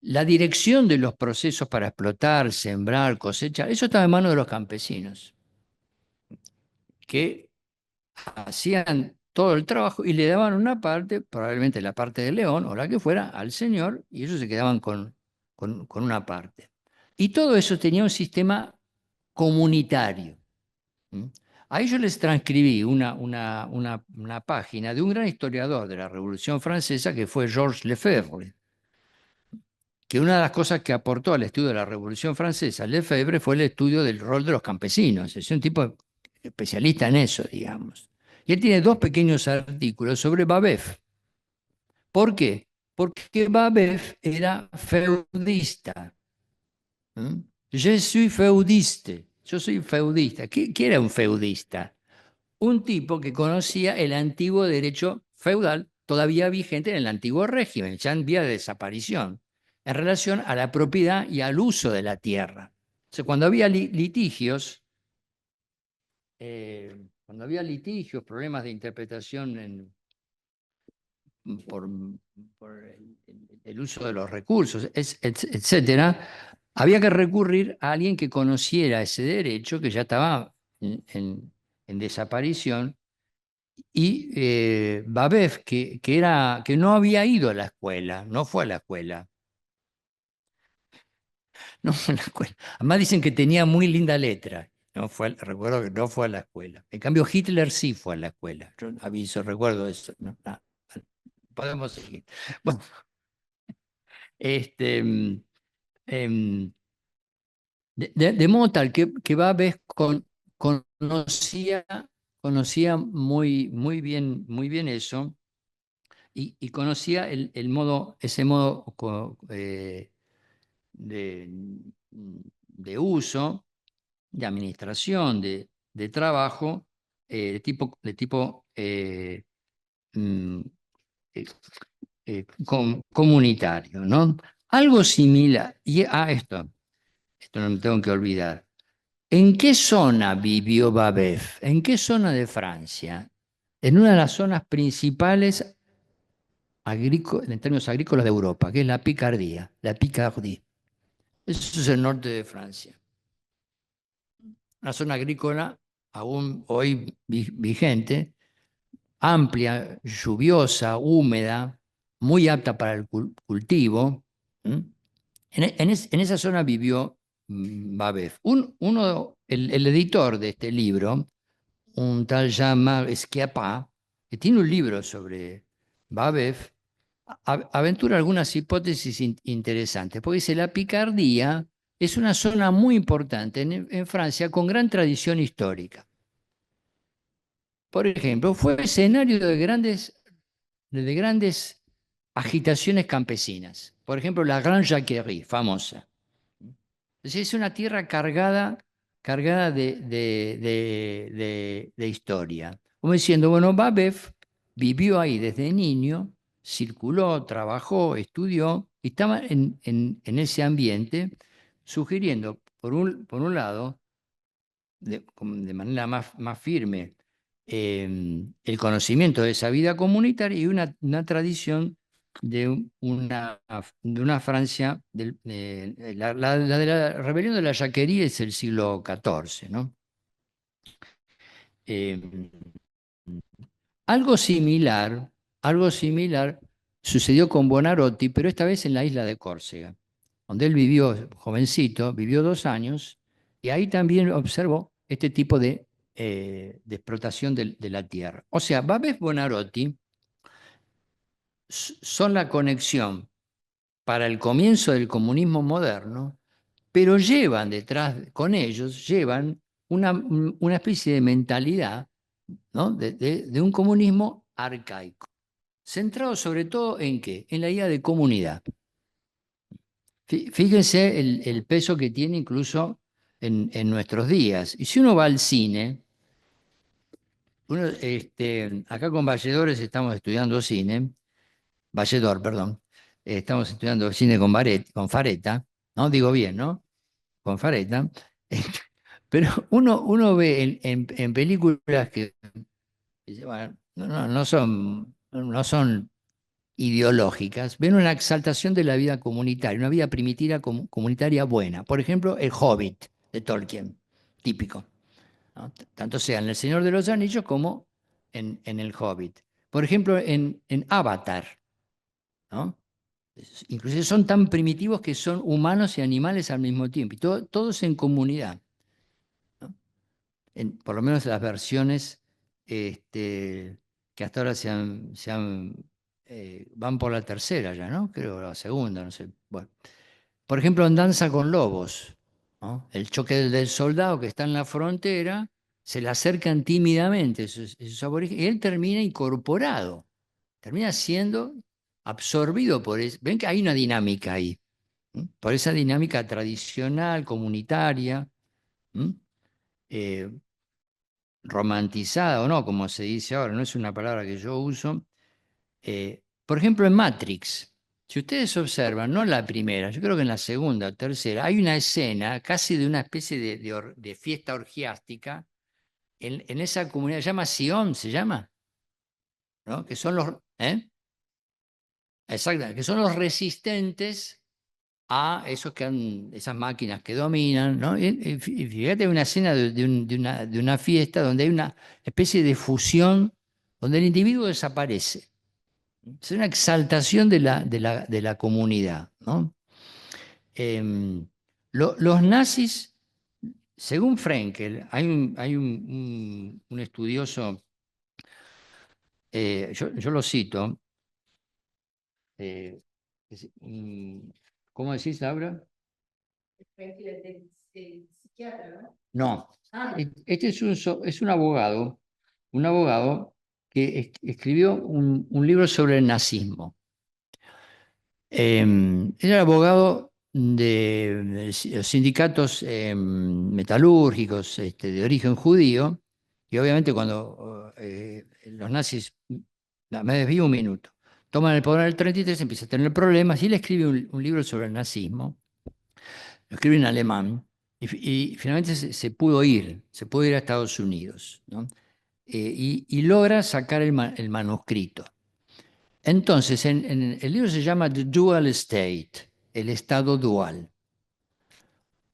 [SPEAKER 1] La dirección de los procesos para explotar, sembrar, cosechar, eso estaba en manos de los campesinos, que hacían todo el trabajo y le daban una parte, probablemente la parte de León o la que fuera, al señor, y ellos se quedaban con una parte. Y todo eso tenía un sistema comunitario. ¿Mm? Ahí yo les transcribí una página de un gran historiador de la Revolución Francesa que fue Georges Lefebvre, que una de las cosas que aportó al estudio de la Revolución Francesa Lefebvre fue el estudio del rol de los campesinos. Es un tipo especialista en eso, digamos. Y él tiene dos pequeños artículos sobre Babev. ¿Por qué? Porque Babev era feudista. ¿Mm? Je suis feudiste. Yo soy feudista. ¿Qué era un feudista? Un tipo que conocía el antiguo derecho feudal todavía vigente en el antiguo régimen, ya en vía de desaparición, en relación a la propiedad y al uso de la tierra. O sea, cuando había litigios, problemas de interpretación por, por el uso de los recursos, etcétera, había que recurrir a alguien que conociera ese derecho que ya estaba en desaparición. Y Babev, que no había ido a la escuela, no fue a la escuela, no fue a la escuela. Además dicen que tenía muy linda letra. Recuerdo que no fue a la escuela. En cambio, Hitler sí fue a la escuela. Yo aviso, recuerdo eso. No, no, podemos seguir. Bueno, este, em, de modo tal que Babev conocía, conocía muy bien eso. Y conocía ese modo de, de uso, de administración, de trabajo, de tipo mm, eh, comunitario, ¿no? Algo similar, y a esto no me tengo que olvidar. ¿En qué zona vivió Babev? ¿En qué zona de Francia? En una de las zonas principales en términos agrícolas de Europa, que es la Picardía, la Picardie. Eso es el norte de Francia. Una zona agrícola aún hoy vigente, amplia, lluviosa, húmeda, muy apta para el cultivo. ¿Mm? En esa zona vivió Babev. El editor de este libro, un tal Jean-Marc Schiappa, que tiene un libro sobre Babev, aventura algunas hipótesis interesantes, porque dice, la Picardía es una zona muy importante en Francia con gran tradición histórica. Por ejemplo, fue escenario de grandes agitaciones campesinas. Por ejemplo, la Grande Jacquerie, famosa. Entonces, es una tierra cargada de historia. Como diciendo, bueno, Babev vivió ahí desde niño, circuló, trabajó, estudió, y estaba en ese ambiente, sugiriendo, por un lado, de manera más firme, el conocimiento de esa vida comunitaria y una tradición de una Francia, la de la rebelión de la Jacquerie es el siglo XIV, ¿no? Eh, algo similar, algo similar sucedió con Buonarroti, pero esta vez en la isla de Córcega, donde él vivió, jovencito, vivió 2 años, y ahí también observó este tipo de explotación de la tierra. O sea, Babes Buonarroti son la conexión para el comienzo del comunismo moderno, pero llevan detrás, con ellos, llevan una especie de mentalidad, ¿no? de un comunismo arcaico, centrado sobre todo en qué, en la idea de comunidad. Fíjense el peso que tiene incluso en nuestros días. Y si uno va al cine, acá con Valledores estamos estudiando cine, Valledor, perdón, estamos estudiando cine con Fareta, ¿no? Digo bien, ¿no? Con Fareta. Pero uno ve en películas que bueno, no son ideológicas, ven una exaltación de la vida comunitaria, una vida primitiva comunitaria buena. Por ejemplo, el Hobbit de Tolkien, típico, ¿no? Tanto sea en El Señor de los Anillos como en el Hobbit. Por ejemplo, en Avatar, ¿no? Inclusive son tan primitivos que son humanos y animales al mismo tiempo, y todos en comunidad, ¿no? Por lo menos las versiones que hasta ahora van por la tercera ya, ¿no? Creo la segunda, no sé. Bueno. Por ejemplo, en Danza con Lobos, ¿no? El choque del soldado que está en la frontera, se le acercan tímidamente esos aborígenes, y él termina incorporado, termina siendo absorbido por eso. Ven que hay una dinámica ahí, ¿m? Por esa dinámica tradicional, comunitaria, ¿m? Eh, romantizada o no, como se dice ahora, no es una palabra que yo uso. Por ejemplo, en Matrix, si ustedes observan, no en la primera, yo creo que en la segunda o tercera, hay una escena casi de una especie de fiesta orgiástica en esa comunidad, se llama Sion, se llama, ¿no? Que son los, exacto, que son los resistentes a esas máquinas que dominan, ¿no? Y fíjate una escena de una fiesta donde hay una especie de fusión, donde el individuo desaparece. Es una exaltación de la comunidad, ¿no? Los nazis, según Frenkel, hay un estudioso, yo lo cito, eh, ¿cómo decís, Laura? Frenkel es el psiquiatra, ¿no? No, este es un abogado que escribió un libro sobre el nazismo. Era abogado de los sindicatos metalúrgicos de origen judío, y obviamente cuando los nazis, me desvío un minuto, toman el poder en el 33, empieza a tener problemas, y él escribe un libro sobre el nazismo, lo escribe en alemán, y finalmente se pudo ir a Estados Unidos, ¿no? Y logra sacar el manuscrito. Entonces, el libro se llama The Dual State, el estado dual.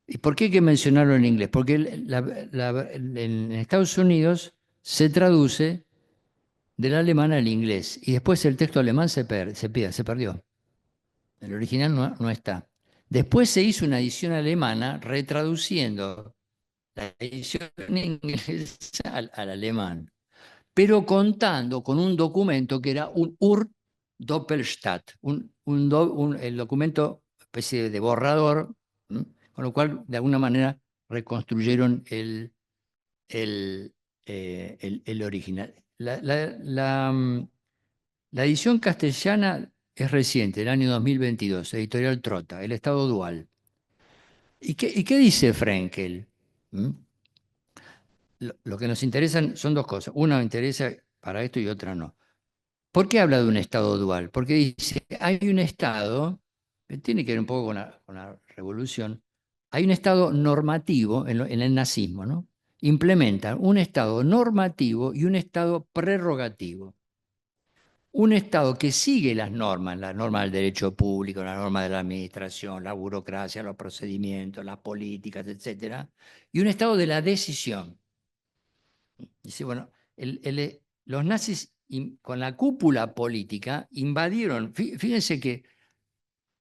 [SPEAKER 1] ¿Y por qué hay que mencionarlo en inglés? Porque en Estados Unidos se traduce del alemán al inglés, y después el texto alemán se perdió. El original no está. Después se hizo una edición alemana retraduciendo la edición inglesa al alemán. pero contando con un documento que era un Ur-Doppelstadt, el documento, especie de borrador, ¿m? Con lo cual, de alguna manera, reconstruyeron el original. La edición castellana es reciente, del año 2022, editorial Trota, El Estado Dual. ¿Y qué dice Frenkel? ¿Mm? Lo que nos interesan son dos cosas. Una me interesa para esto y otra no. ¿Por qué habla de un Estado dual? Porque dice, hay un Estado, que tiene que ver un poco con la revolución, hay un Estado normativo en el nazismo, ¿no? Implementan un Estado normativo y un Estado prerrogativo. Un Estado que sigue las normas del derecho público, las normas de la administración, la burocracia, los procedimientos, las políticas, etcétera, y un Estado de la decisión. Dice, bueno, los nazis con la cúpula política invadieron, fíjense que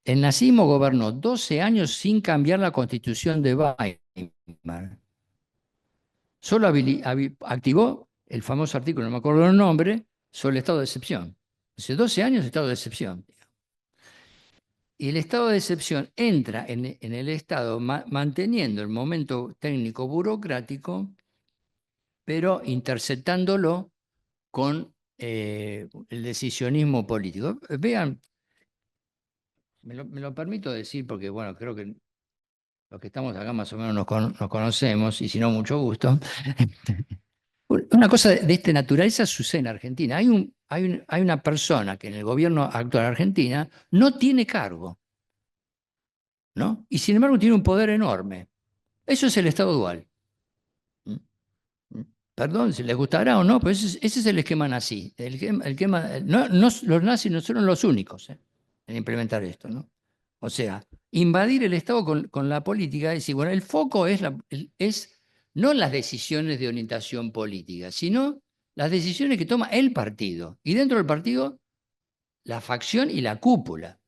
[SPEAKER 1] el nazismo gobernó 12 años sin cambiar la constitución de Weimar. Solo activó el famoso artículo, no me acuerdo el nombre, sobre el estado de excepción. Hace 12 años estado de excepción. Y el estado de excepción entra en el Estado manteniendo el momento técnico burocrático, pero interceptándolo con el decisionismo político. Vean, me lo permito decir porque, bueno, creo que los que estamos acá más o menos nos conocemos, y si no, mucho gusto. Una cosa de esta naturaleza sucede en Argentina. Hay una persona que en el gobierno actual de Argentina no tiene cargo, ¿no? Y sin embargo tiene un poder enorme. Eso es el Estado dual. ¿Mm? ¿Mm? Perdón, si les gustará o no, pero ese es el esquema nazi. Los nazis no fueron los únicos en implementar esto, ¿no? O sea, invadir el Estado con la política, es decir, bueno, el foco es no las decisiones de orientación política, sino las decisiones que toma el partido. Y dentro del partido, la facción y la cúpula.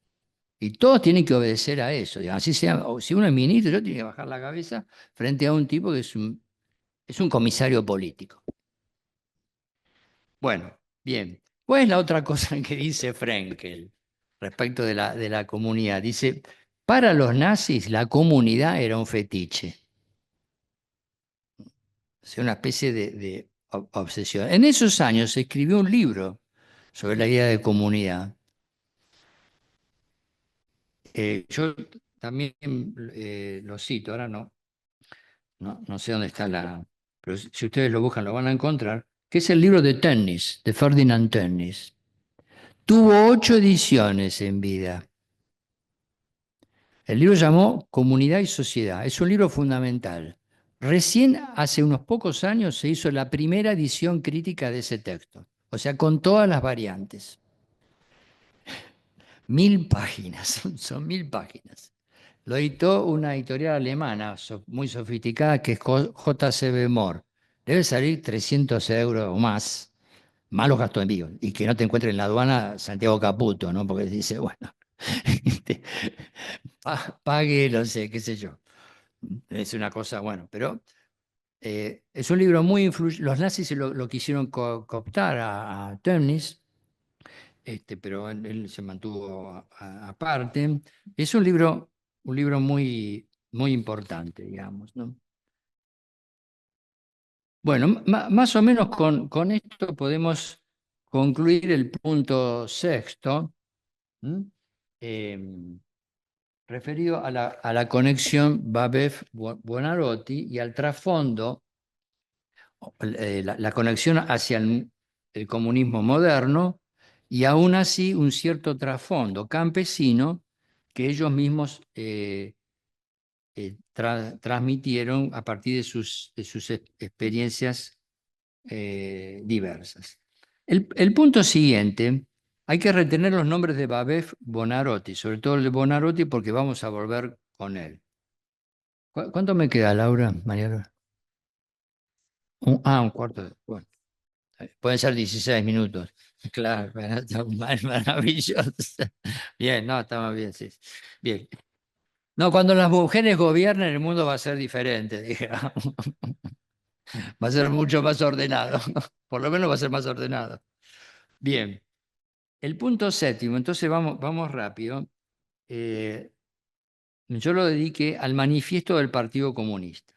[SPEAKER 1] Y todos tienen que obedecer a eso. Digamos. Así sea, o si uno es ministro, tiene que bajar la cabeza frente a un tipo que es un comisario político. Bueno, bien. ¿Cuál es la otra cosa que dice Frenkel respecto de la comunidad? Dice, para los nazis la comunidad era un fetiche, o sea, una especie de obsesión. En esos años se escribió un libro sobre la idea de comunidad. Yo también lo cito, ahora no sé dónde está pero si ustedes lo buscan lo van a encontrar, que es el libro de Tönnies, de Ferdinand Tönnies. Tuvo 8 ediciones en vida. El libro se llamó Comunidad y Sociedad. Es un libro fundamental. Recién hace unos pocos años se hizo la primera edición crítica de ese texto, o sea, con todas las variantes. 1000 páginas, son 1000 páginas. Lo editó una editorial alemana muy sofisticada que es JCB Moore. Debe salir 300 euros o más los gastos de envío. Y que no te encuentres en la aduana Santiago Caputo, ¿no? Porque dice, bueno, pague, no sé, qué sé yo. Es una cosa, bueno, pero es un libro muy influyente. Los nazis lo quisieron cooptar a Tönnies, pero él se mantuvo aparte. Es un libro muy, muy importante, digamos, ¿no? Bueno, más o menos con esto podemos concluir el punto sexto, ¿m? Em, referido a la conexión Babel-Buonarroti y al trasfondo, la conexión hacia el comunismo moderno y aún así un cierto trasfondo campesino que ellos mismos transmitieron a partir de sus experiencias diversas. El punto siguiente, hay que retener los nombres de Babet Buonarroti, sobre todo el de Buonarroti porque vamos a volver con él. ¿Cuánto me queda, Laura, Mariano? Un cuarto de... Bueno, pueden ser 16 minutos. Claro, bueno, está maravilloso. Bien, no, estamos bien, sí. Bien. No, cuando las mujeres gobiernen, el mundo va a ser diferente, digamos. Va a ser mucho más ordenado. Por lo menos va a ser más ordenado. Bien, el punto séptimo, entonces vamos rápido. Yo lo dediqué al manifiesto del Partido Comunista.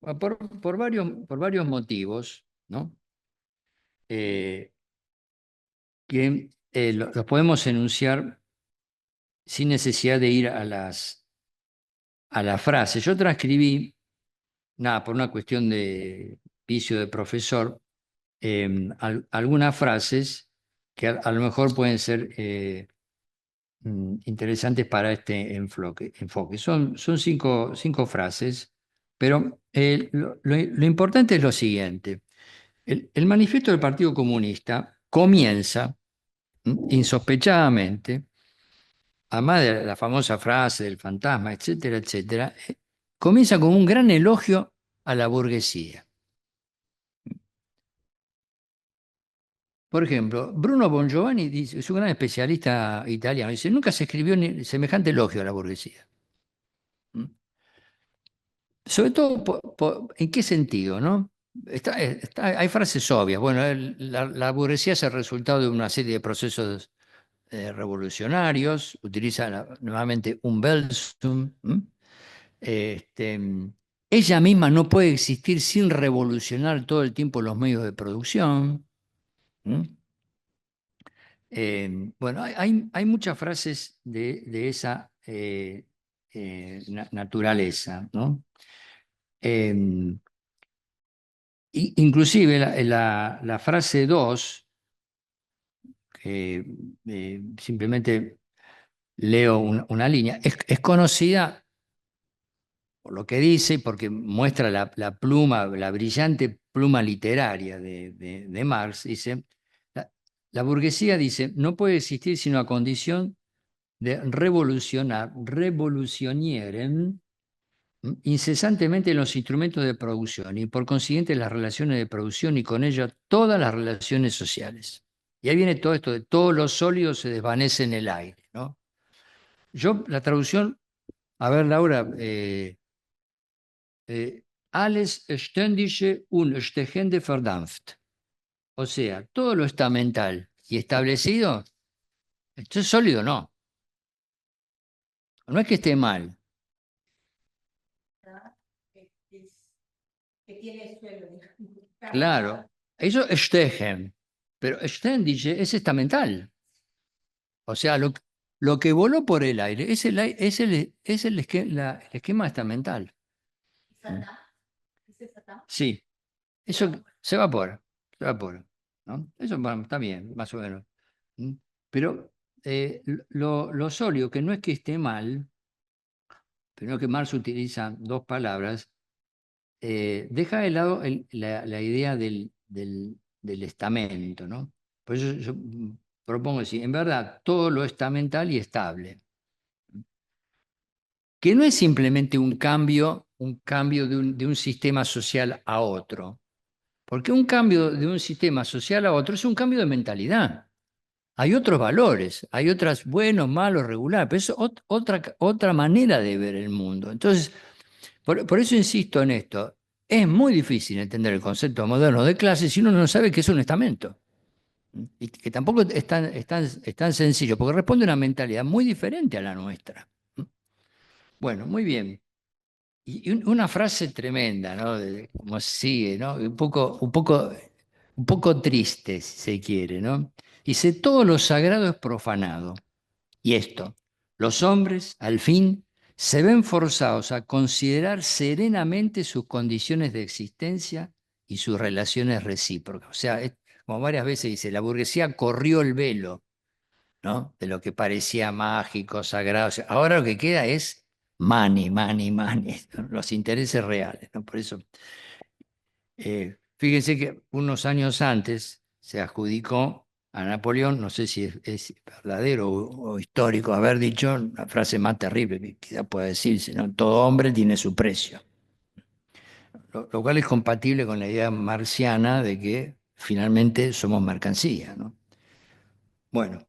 [SPEAKER 1] Por varios motivos, ¿no? Eh, que los podemos enunciar sin necesidad de ir a las frases. Yo transcribí, nada, por una cuestión de vicio de profesor, algunas frases que a lo mejor pueden ser interesantes para este enfoque. Son cinco frases, pero lo importante es lo siguiente. El manifiesto del Partido Comunista comienza insospechadamente, además de la famosa frase del fantasma, etcétera, etcétera, comienza con un gran elogio a la burguesía. Por ejemplo, Bruno Bongiovanni dice, es un gran especialista italiano, dice, nunca se escribió semejante elogio a la burguesía. ¿Mm? Sobre todo, ¿en qué sentido, no? Hay frases obvias. Bueno, la burguesía es el resultado de una serie de procesos revolucionarios, utiliza nuevamente un Belsum. Este, ella misma no puede existir sin revolucionar todo el tiempo los medios de producción. ¿Mm? Bueno, hay muchas frases de esa naturaleza, ¿no? Eh, Inclusive la frase 2, que simplemente leo una línea, es conocida por lo que dice, porque muestra la pluma, la brillante pluma literaria de Marx. Dice, la burguesía dice, no puede existir sino a condición de revolucionar, revolutionieren incesantemente los instrumentos de producción y por consiguiente las relaciones de producción y con ello todas las relaciones sociales. Y ahí viene todo esto de todos los sólidos se desvanece en el aire, ¿no? Yo, la traducción, a ver, Laura, alles ständige und stechende Verdampft. O sea, todo lo estamental y establecido, esto es sólido, no. No es que esté mal.
[SPEAKER 2] Que tiene suelo,
[SPEAKER 1] Claro, eso es stechen, pero ständige es estamental. O sea, lo que voló por el aire es el esquema estamental. Sí, eso se evapora, se evapora, ¿no? Eso está bien, más o menos. ¿Mm? Pero lo sólido, que no es que esté mal, pero que Marx utiliza dos palabras, deja de lado la idea del estamento, ¿no? Por eso yo propongo decir, en verdad, todo lo estamental y estable, que no es simplemente un cambio de un sistema social a otro, porque un cambio de un sistema social a otro es un cambio de mentalidad. Hay otros valores, hay otras buenos, malos, regular, pero es otra manera de ver el mundo. Entonces, por eso insisto en esto. Es muy difícil entender el concepto moderno de clase si uno no sabe qué es un estamento. Y que tampoco es tan sencillo, porque responde a una mentalidad muy diferente a la nuestra. Bueno, muy bien. Y una frase tremenda, ¿no? Como sigue, ¿no? Un poco triste, si se quiere, ¿no? Dice, todo lo sagrado es profanado. Y esto, los hombres, al fin, se ven forzados a considerar serenamente sus condiciones de existencia y sus relaciones recíprocas. O sea, como varias veces dice, la burguesía corrió el velo, ¿no? De lo que parecía mágico, sagrado. O sea, ahora lo que queda es money, money, money, ¿no? Los intereses reales, ¿no? Por eso, fíjense que unos años antes se adjudicó a Napoleón, no sé si es verdadero o histórico haber dicho la frase más terrible que quizá pueda decirse, ¿no? Todo hombre tiene su precio. Lo cual es compatible con la idea marciana de que finalmente somos mercancía, ¿no? Bueno,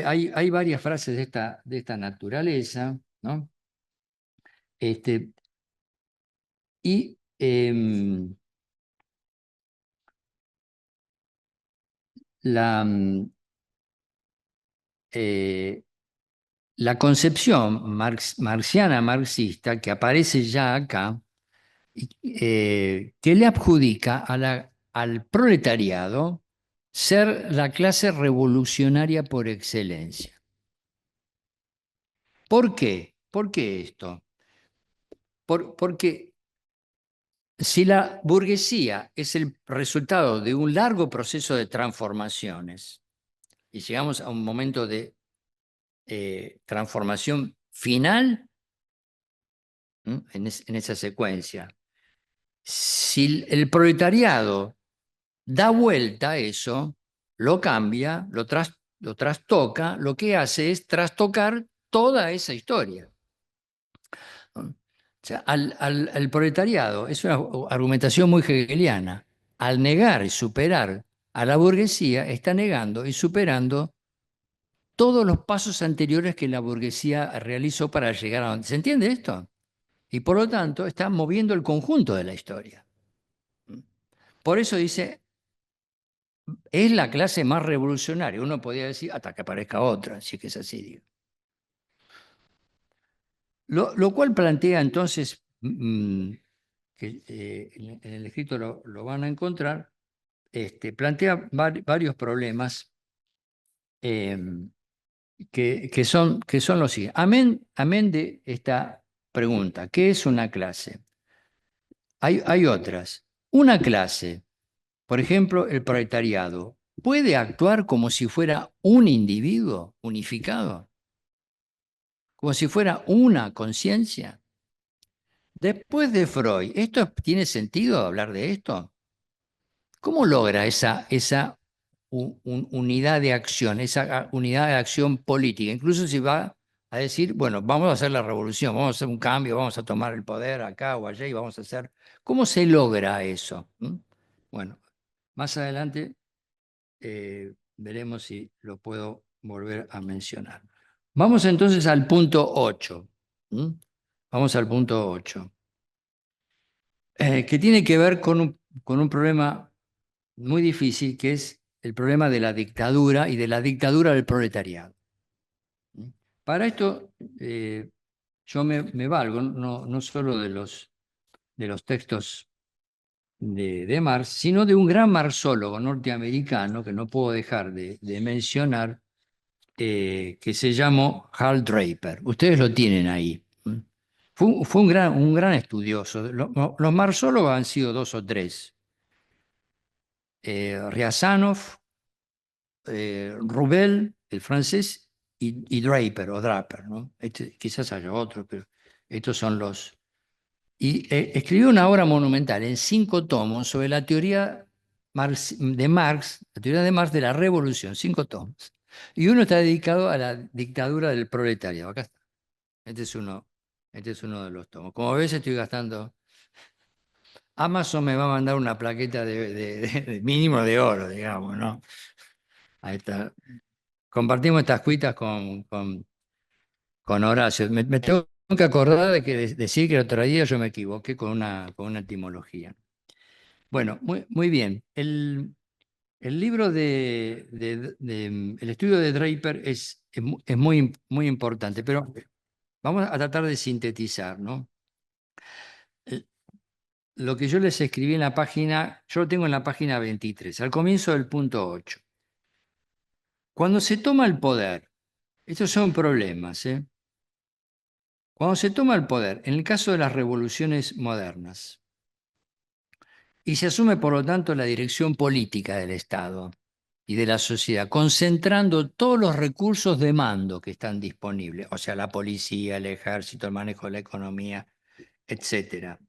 [SPEAKER 1] hay varias frases de esta naturaleza, ¿no? Este, y em, la, eh, la concepción marxiana marxista que aparece ya acá, que le adjudica al proletariado ser la clase revolucionaria por excelencia. ¿Por qué? ¿Por qué esto? Porque si la burguesía es el resultado de un largo proceso de transformaciones y llegamos a un momento de transformación final, ¿m? En esa secuencia, si el proletariado da vuelta a eso, lo cambia, lo trastoca, lo que hace es trastocar toda esa historia. ¿No? O sea, al proletariado, es una argumentación muy hegeliana, al negar y superar a la burguesía, está negando y superando todos los pasos anteriores que la burguesía realizó para llegar a donde. ¿Se entiende esto? Y por lo tanto está moviendo el conjunto de la historia. Por eso dice, es la clase más revolucionaria. Uno podría decir, hasta que aparezca otra, si es que es así. Digo. Lo cual plantea entonces, que en el escrito lo van a encontrar, plantea varios problemas eh, que son los siguientes. Amén de esta pregunta, ¿qué es una clase? Hay otras. Una clase, por ejemplo, el proletariado, ¿puede actuar como si fuera un individuo unificado? Como si fuera una conciencia. Después de Freud, ¿esto tiene sentido hablar de esto? ¿Cómo logra esa unidad de acción, esa unidad de acción política? Incluso si va a decir, bueno, vamos a hacer la revolución, vamos a hacer un cambio, vamos a tomar el poder acá o allá y vamos a hacer. ¿Cómo se logra eso? ¿Mm? Bueno, más adelante veremos si lo puedo volver a mencionar. Vamos entonces al punto 8. ¿Mm? Vamos al punto 8, que tiene que ver con un problema muy difícil, que es el problema de la dictadura y de la dictadura del proletariado. ¿Mm? Para esto, yo me valgo no solo de los textos de Marx, sino de un gran marxólogo norteamericano que no puedo dejar de mencionar, que se llamó Hal Draper. Ustedes lo tienen ahí. ¿Mm? Fue un gran estudioso. Los marxólogos han sido dos o tres. Riazanov, Rouvel, el francés, y Draper, o Draper, ¿no? Quizás haya otro, pero estos son los... Y escribió una obra monumental en 5 tomos sobre la teoría de Marx, la teoría de Marx de la revolución, 5 tomos. Y uno está dedicado a la dictadura del proletariado. Acá está. Este es uno, este es uno de los tomos. Como ves, estoy gastando. Amazon me va a mandar una plaqueta de mínimo de oro, digamos, ¿no? Ahí está. Compartimos estas cuitas con Horacio. Me tengo que acordar de que decir que el otro día yo me equivoqué con una etimología. Bueno, muy bien. El libro el estudio de Draper es muy importante, pero vamos a tratar de sintetizar, ¿no? El- Lo que yo les escribí en la página, yo lo tengo en la página 23, al comienzo del punto 8. Cuando se toma el poder, estos son problemas, ¿eh? Cuando se toma el poder, en el caso de las revoluciones modernas, y se asume, por lo tanto, la dirección política del Estado y de la sociedad, concentrando todos los recursos de mando que están disponibles, o sea, la policía, el ejército, el manejo de la economía, etcétera.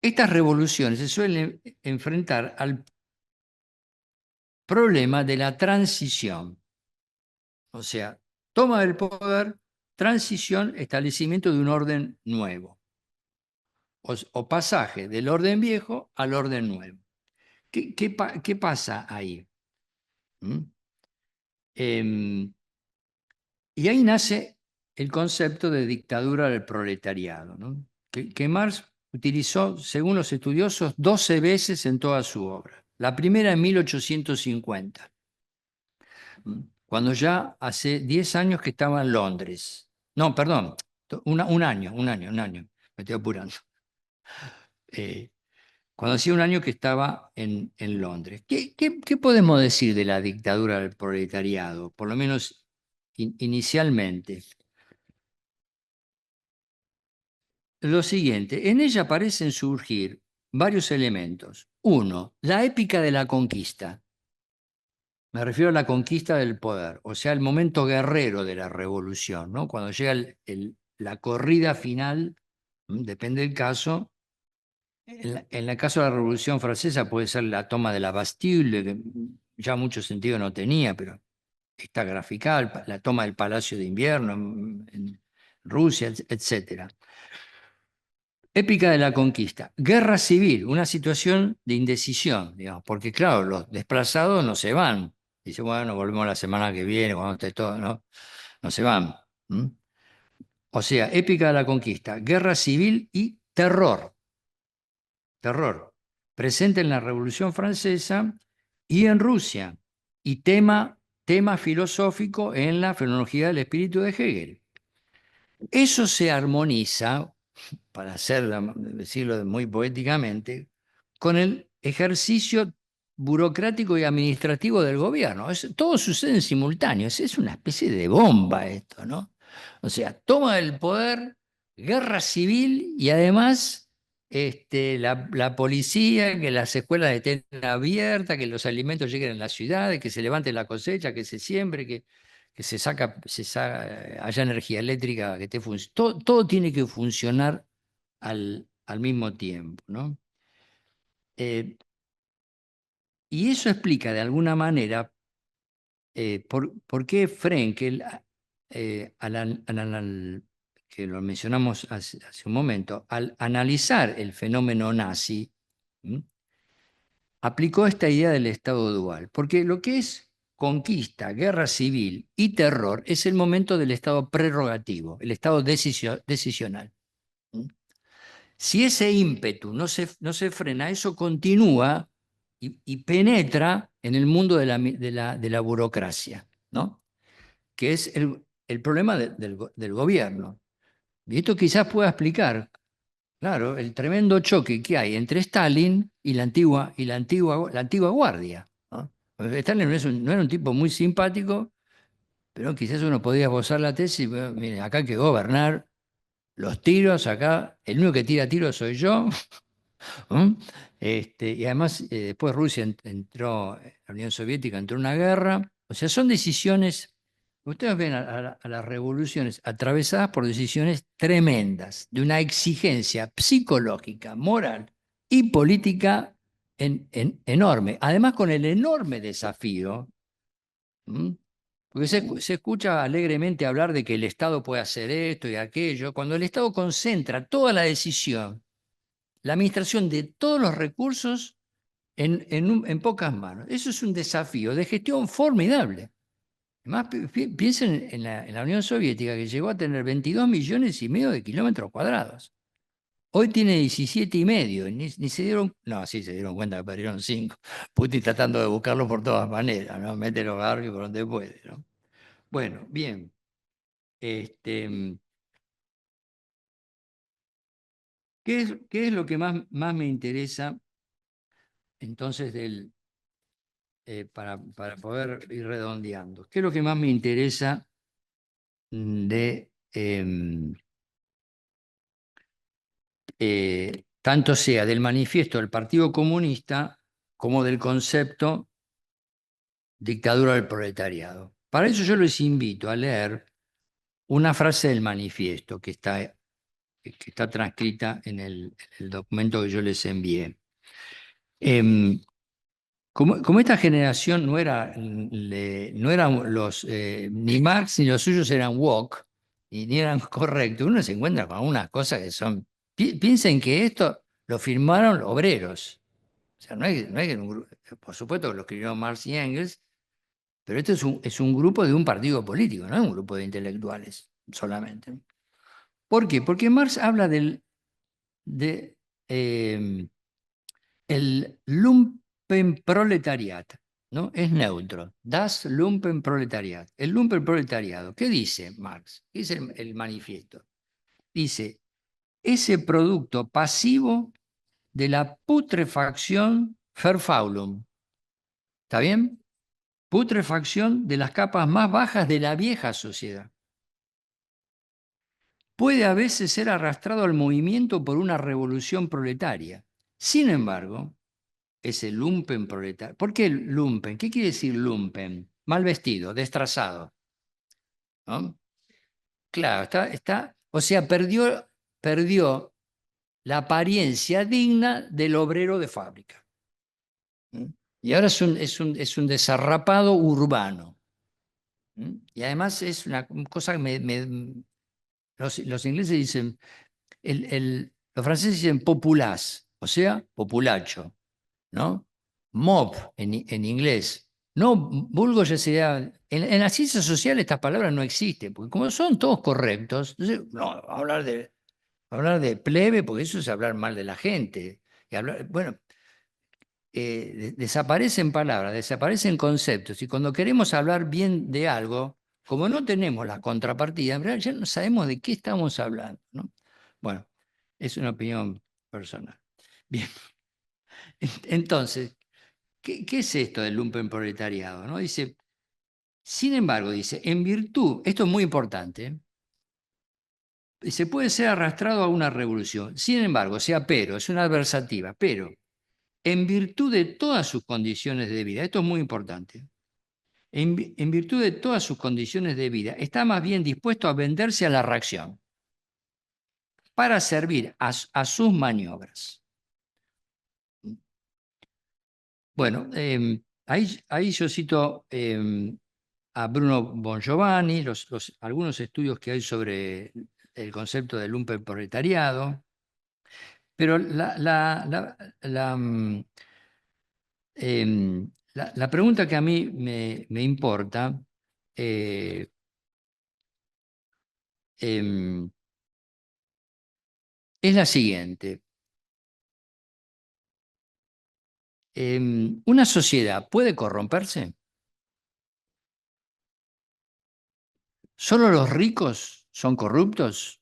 [SPEAKER 1] Estas revoluciones se suelen enfrentar al problema de la transición, o sea, toma del poder, transición, establecimiento de un orden nuevo, o pasaje del orden viejo al orden nuevo. ¿Qué pasa ahí? ¿Mm? Y ahí nace el concepto de dictadura del proletariado, ¿no? Que Marx utilizó, según los estudiosos, 12 veces en toda su obra. La primera en 1850, cuando ya hace 10 años que estaba en Londres. No, perdón, un año, me estoy apurando. Eh, Cuando hacía un año que estaba en Londres. ¿Qué podemos decir de la dictadura del proletariado? Por lo menos inicialmente. Lo siguiente, en ella parecen surgir varios elementos. Uno, la épica de la conquista. Me refiero a la conquista del poder, o sea, el momento guerrero de la revolución, ¿no? Cuando llega la corrida final, depende del caso. En el caso de la Revolución Francesa puede ser la toma de la Bastille, que ya mucho sentido no tenía, pero está graficada, la toma del Palacio de Invierno en Rusia, etcétera. Épica de la conquista. Guerra civil, una situación de indecisión, digamos, porque claro, los desplazados no se van. Dice, bueno, volvemos la semana que viene, cuando esté todo, ¿no? No se van. ¿Mm? O sea, épica de la conquista, guerra civil y terror. Terror. Presente en la Revolución Francesa y en Rusia. Y tema filosófico en la fenomenología del espíritu de Hegel. Eso se armoniza, para decirlo muy poéticamente, con el ejercicio burocrático y administrativo del gobierno. Todo sucede en simultáneo. Es una especie de bomba esto, ¿no? O sea, toma el poder, guerra civil y además la policía, que las escuelas estén abiertas, que los alimentos lleguen a las ciudades, que se levante la cosecha, que se siembre, que haya energía eléctrica, que esté todo tiene que funcionar al mismo tiempo, ¿no? Y eso explica de alguna manera por qué Frenkel, que lo mencionamos hace un momento, al analizar el fenómeno nazi, ¿m? aplicó esta idea del Estado dual, porque lo que es conquista, guerra civil y terror es el momento del Estado prerrogativo, el Estado decisional. Si ese ímpetu no se frena, eso continúa y penetra en el mundo de la burocracia, ¿no? Que es el problema del gobierno. Y esto quizás pueda explicar, claro, el tremendo choque que hay entre Stalin y la antigua guardia, ¿no? Stalin no era un tipo muy simpático, pero quizás uno podría esbozar la tesis, bueno, mire, acá hay que gobernar, los tiros acá, el único que tira tiros soy yo. ¿Mm? Y además, después Rusia entró, la Unión Soviética entró en una guerra. O sea, son decisiones, ustedes ven a las revoluciones atravesadas por decisiones tremendas, de una exigencia psicológica, moral y política enorme. Además, con el enorme desafío, ¿m? Porque se escucha alegremente hablar de que el Estado puede hacer esto y aquello, cuando el Estado concentra toda la decisión, la administración de todos los recursos en pocas manos. Eso es un desafío de gestión formidable. Además, piensen en la Unión Soviética, que llegó a tener 22 millones y medio de kilómetros cuadrados. Hoy tiene 17 y medio. Ni se dieron, no, sí se dieron cuenta que perdieron 5. Putin tratando de buscarlo por todas maneras, ¿no? Mete los barrios por donde puede, ¿no? Bueno, bien. Este, ¿qué es lo que más me interesa entonces para poder ir redondeando? ¿Qué es lo que más me interesa de tanto sea del manifiesto del Partido Comunista como del concepto dictadura del proletariado? Para eso yo les invito a leer una frase del manifiesto que está transcrita en el documento que yo les envié. Em, como esta generación no eran ni Marx ni los suyos eran woke, y ni eran correctos, uno se encuentra con unas cosas que son. Piensen que esto lo firmaron obreros. O sea, no hay que por supuesto que lo escribieron Marx y Engels, pero esto es un grupo de un partido político, no es un grupo de intelectuales solamente. ¿Por qué? Porque Marx habla el Lumpenproletariat, ¿no? Es neutro. Das Lumpenproletariat. El Lumpenproletariado. ¿Qué dice Marx? ¿Qué dice el manifiesto? Dice, ese producto pasivo de la putrefacción Verfaulung. ¿Está bien? Putrefacción de las capas más bajas de la vieja sociedad. Puede a veces ser arrastrado al movimiento por una revolución proletaria. Sin embargo, ese lumpen proletario. ¿Por qué lumpen? ¿Qué quiere decir lumpen? Mal vestido, destrozado, ¿no? Claro, o sea, perdió la apariencia digna del obrero de fábrica. ¿Mm? Y ahora es un desarrapado urbano. ¿Mm? Y además es una cosa que los ingleses dicen, los franceses dicen populace, o sea, populacho, ¿no? Mob en inglés. No, vulgo ya sea. En las ciencias sociales estas palabras no existen, porque como son todos correctos, entonces, no, hablar de plebe, porque eso es hablar mal de la gente. Y bueno, desaparecen palabras, desaparecen conceptos, y cuando queremos hablar bien de algo, como no tenemos la contrapartida, en realidad ya no sabemos de qué estamos hablando, ¿no? Bueno, es una opinión personal. Bien, entonces, ¿qué es esto del lumpenproletariado? ¿No? Dice, sin embargo, dice, en virtud, esto es muy importante, se puede ser arrastrado a una revolución. Sin embargo, o sea, pero, es una adversativa, pero en virtud de todas sus condiciones de vida, esto es muy importante, en virtud de todas sus condiciones de vida, está más bien dispuesto a venderse a la reacción para servir a sus maniobras. Bueno, ahí yo cito a Bruno Bongiovanni, algunos estudios que hay sobre el concepto del lumpenproletariado, pero la pregunta que a mí me importa eh, em, es la siguiente. ¿Una sociedad puede corromperse? ¿Solo los ricos son corruptos?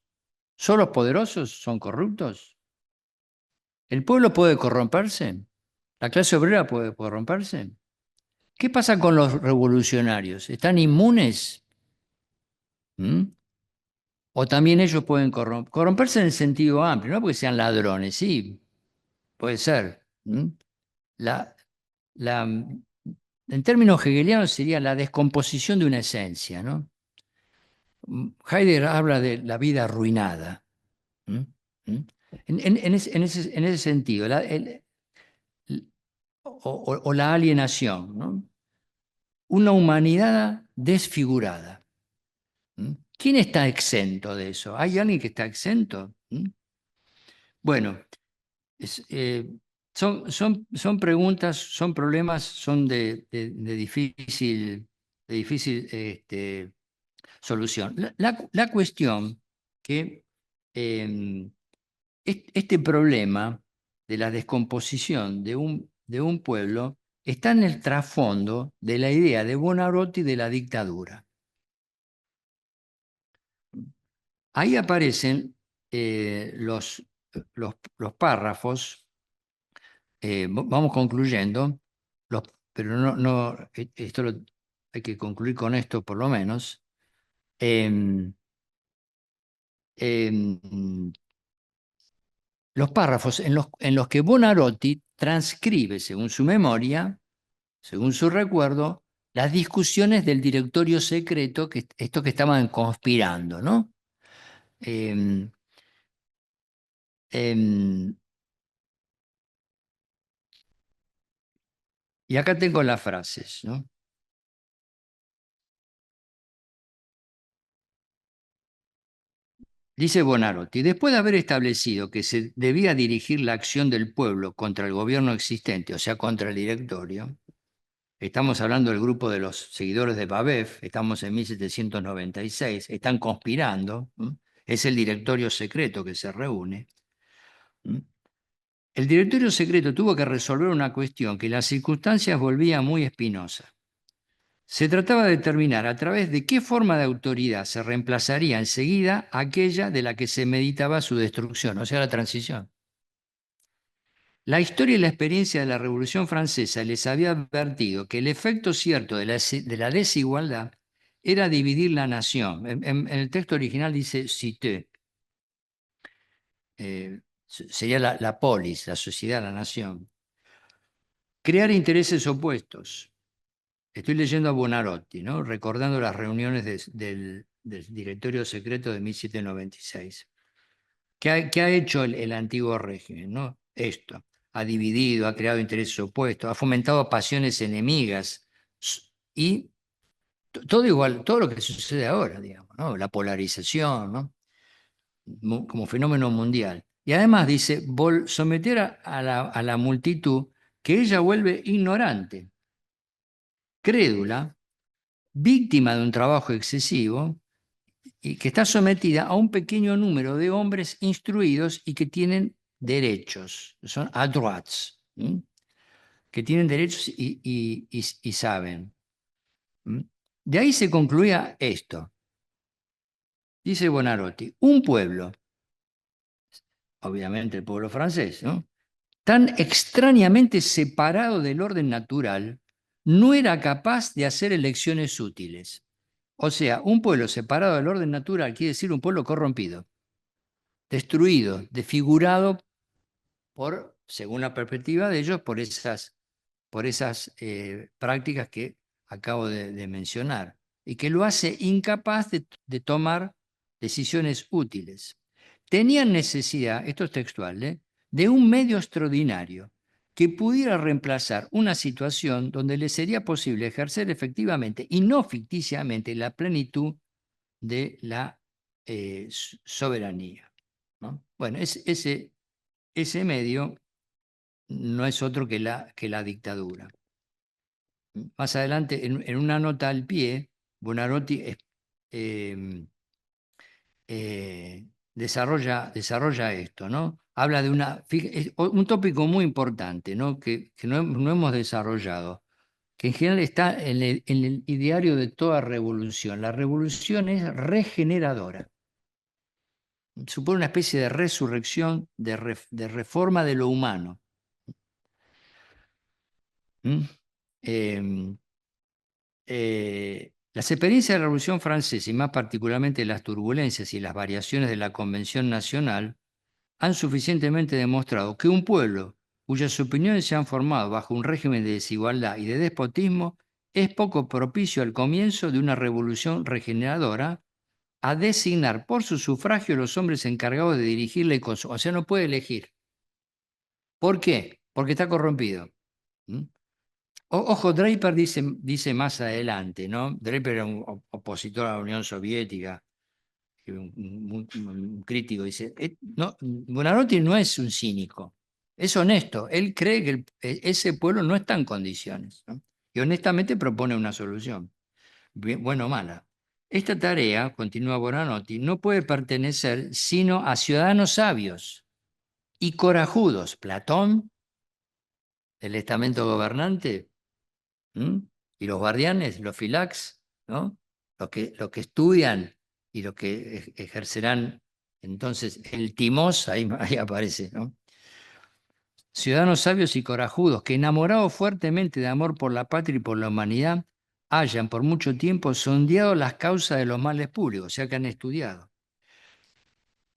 [SPEAKER 1] ¿Solo los poderosos son corruptos? ¿El pueblo puede corromperse? ¿La clase obrera puede corromperse? ¿Qué pasa con los revolucionarios? ¿Están inmunes? ¿Mm? ¿O también ellos pueden corromperse en el sentido amplio? No porque sean ladrones, sí, puede ser. ¿Mm? La, en términos hegelianos sería la descomposición de una esencia, ¿no? Heidegger habla de la vida arruinada. ¿Mm? ¿Mm? En ese sentido, o la alienación, ¿no? Una humanidad desfigurada. ¿Mm? ¿Quién está exento de eso? ¿Hay alguien que está exento? ¿Mm? Bueno, es, son preguntas, son problemas, son de difícil solución. La cuestión que este problema de la descomposición de un pueblo está en el trasfondo de la idea de Buonarroti de la dictadura. Ahí aparecen los párrafos, vamos concluyendo, pero hay que concluir con esto por lo menos. em, em, los párrafos en los que Buonarroti transcribe, según su memoria, según su recuerdo, las discusiones del directorio secreto, estos que estaban conspirando, ¿no? Em, em, y acá tengo las frases, ¿no? Dice Buonarroti, después de haber establecido que se debía dirigir la acción del pueblo contra el gobierno existente, o sea, contra el directorio, estamos hablando del grupo de los seguidores de Babev, estamos en 1796, están conspirando, ¿m? Es el directorio secreto que se reúne. ¿M? El directorio secreto tuvo que resolver una cuestión que las circunstancias volvía muy espinosa. Se trataba de determinar a través de qué forma de autoridad se reemplazaría enseguida aquella de la que se meditaba su destrucción, o sea, la transición. La historia y la experiencia de la Revolución Francesa les había advertido que el efecto cierto de la desigualdad era dividir la nación. En el texto original dice cité, sería la polis, la sociedad, la nación. Crear intereses opuestos. Estoy leyendo a Buonarroti, ¿no? Recordando las reuniones del directorio secreto de 1796. ¿Qué ha hecho el antiguo régimen, ¿no? Esto. Ha dividido, ha creado intereses opuestos, ha fomentado pasiones enemigas y todo igual, todo lo que sucede ahora, digamos, ¿no? La polarización, ¿no? Como fenómeno mundial. Y además dice, someter a la multitud que ella vuelve ignorante, crédula, víctima de un trabajo excesivo y que está sometida a un pequeño número de hombres instruidos y que tienen derechos, son adroits, que tienen derechos y saben. De ahí se concluía esto, dice Buonarroti, un pueblo, obviamente el pueblo francés, ¿no? Tan extrañamente separado del orden natural, no era capaz de hacer elecciones útiles. O sea, un pueblo separado del orden natural quiere decir un pueblo corrompido, destruido, desfigurado por, según la perspectiva de ellos, por esas prácticas que acabo de mencionar, y que lo hace incapaz de tomar decisiones útiles. Tenían necesidad, esto es textual, de un medio extraordinario que pudiera reemplazar una situación donde les sería posible ejercer efectivamente y no ficticiamente la plenitud de la soberanía, ¿no? Bueno, ese medio no es otro que la dictadura. Más adelante, en una nota al pie, Buonarroti eh, desarrolla esto, ¿no? Habla de un tópico muy importante, ¿no? Que no hemos desarrollado, que en general está en el ideario de toda revolución. La revolución es regeneradora. Supone una especie de resurrección, de reforma de lo humano. ¿Mm? Las experiencias de la Revolución Francesa, y más particularmente las turbulencias y las variaciones de la Convención Nacional, han suficientemente demostrado que un pueblo cuyas opiniones se han formado bajo un régimen de desigualdad y de despotismo es poco propicio al comienzo de una revolución regeneradora a designar por su sufragio los hombres encargados de dirigirla y o sea, no puede elegir. ¿Por qué? Porque está corrompido. ¿Mm? Ojo, Draper dice más adelante, ¿no? Draper era un opositor a la Unión Soviética, un crítico, dice, no, Buonarroti no es un cínico, es honesto, él cree que ese pueblo no está en condiciones, ¿no? Y honestamente propone una solución, buena o mala. Esta tarea, continúa Buonarroti, no puede pertenecer sino a ciudadanos sabios y corajudos, Platón, el estamento gobernante, y los guardianes, los filax, ¿no? Los que estudian y los que ejercerán entonces el timos, ahí aparece, ¿no? Ciudadanos sabios y corajudos que, enamorados fuertemente de amor por la patria y por la humanidad, hayan por mucho tiempo sondeado las causas de los males públicos, o sea que han estudiado.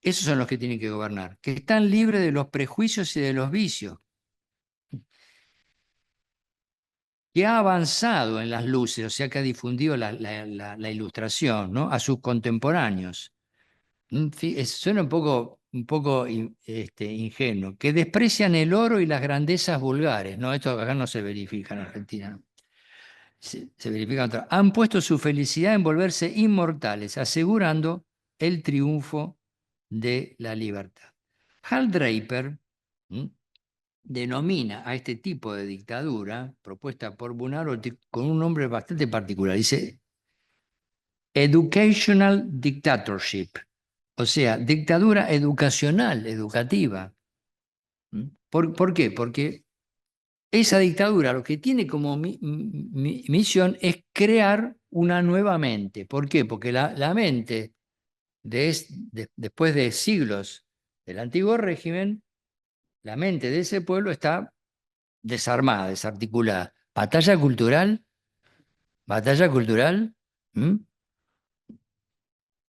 [SPEAKER 1] Esos son los que tienen que gobernar, que están libres de los prejuicios y de los vicios, que ha avanzado en las luces, o sea que ha difundido la ilustración, ¿no? A sus contemporáneos. Suena un poco ingenuo, que desprecian el oro y las grandezas vulgares, ¿no? Esto acá no se verifica en Argentina. Se verifica en otra. Han puesto su felicidad en volverse inmortales, asegurando el triunfo de la libertad. Hal Draper, ¿m?, denomina a este tipo de dictadura propuesta por Buonarroti con un nombre bastante particular. Dice Educational Dictatorship, o sea, dictadura educacional, educativa. ¿Por qué? Porque esa dictadura lo que tiene como misión es crear una nueva mente. ¿Por qué? Porque la mente, después de siglos del antiguo régimen, la mente de ese pueblo está desarmada, desarticulada. Batalla cultural. ¿Mm?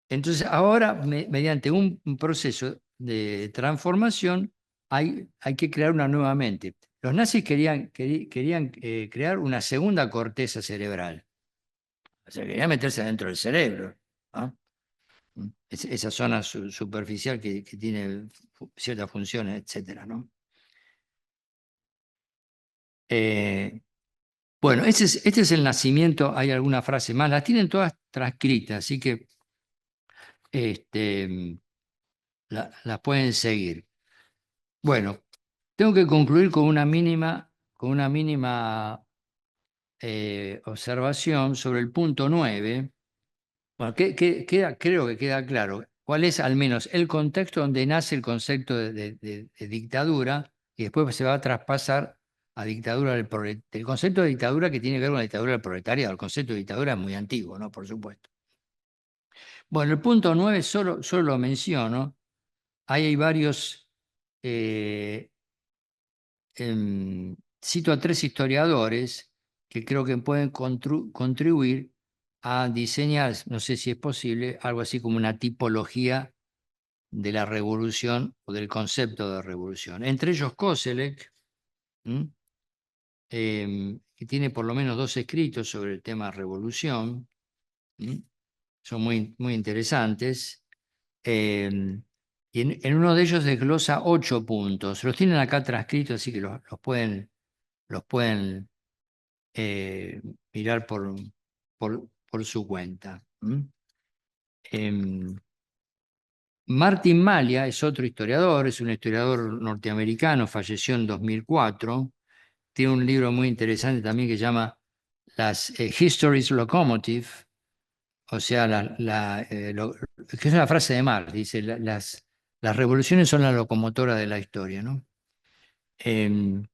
[SPEAKER 1] Entonces, ahora, mediante un proceso de transformación, hay que crear una nueva mente. Los nazis querían crear una segunda corteza cerebral. O sea, querían meterse dentro del cerebro, ¿no? Esa zona superficial que tiene ciertas funciones, etcétera, ¿no? Eh, bueno, este es el nacimiento. Hay alguna frase más, las tienen todas transcritas, así que este, las pueden seguir. Bueno, tengo que concluir con una mínima observación sobre el punto 9. Bueno, creo que queda claro cuál es al menos el contexto donde nace el concepto de dictadura y después se va a traspasar a dictadura del proletariado. El concepto de dictadura que tiene que ver con la dictadura del proletariado. El concepto de dictadura es muy antiguo, ¿no? Por supuesto. Bueno, el punto 9 solo lo menciono. Ahí hay varios eh, cito a tres historiadores que creo que pueden contribuir a diseñar, no sé si es posible, algo así como una tipología de la revolución o del concepto de revolución. Entre ellos Koselleck, que tiene por lo menos 2 escritos sobre el tema revolución. Son muy interesantes. Y en uno de ellos desglosa 8 puntos. Los tienen acá transcritos, así que los pueden eh, mirar por su cuenta. Em, Martin Malia es otro historiador, es un historiador norteamericano, falleció en 2004. Tiene un libro muy interesante también que se llama las Histories Locomotive, o sea, que es una frase de Marx, dice, las revoluciones son la locomotora de la historia, ¿no? Em,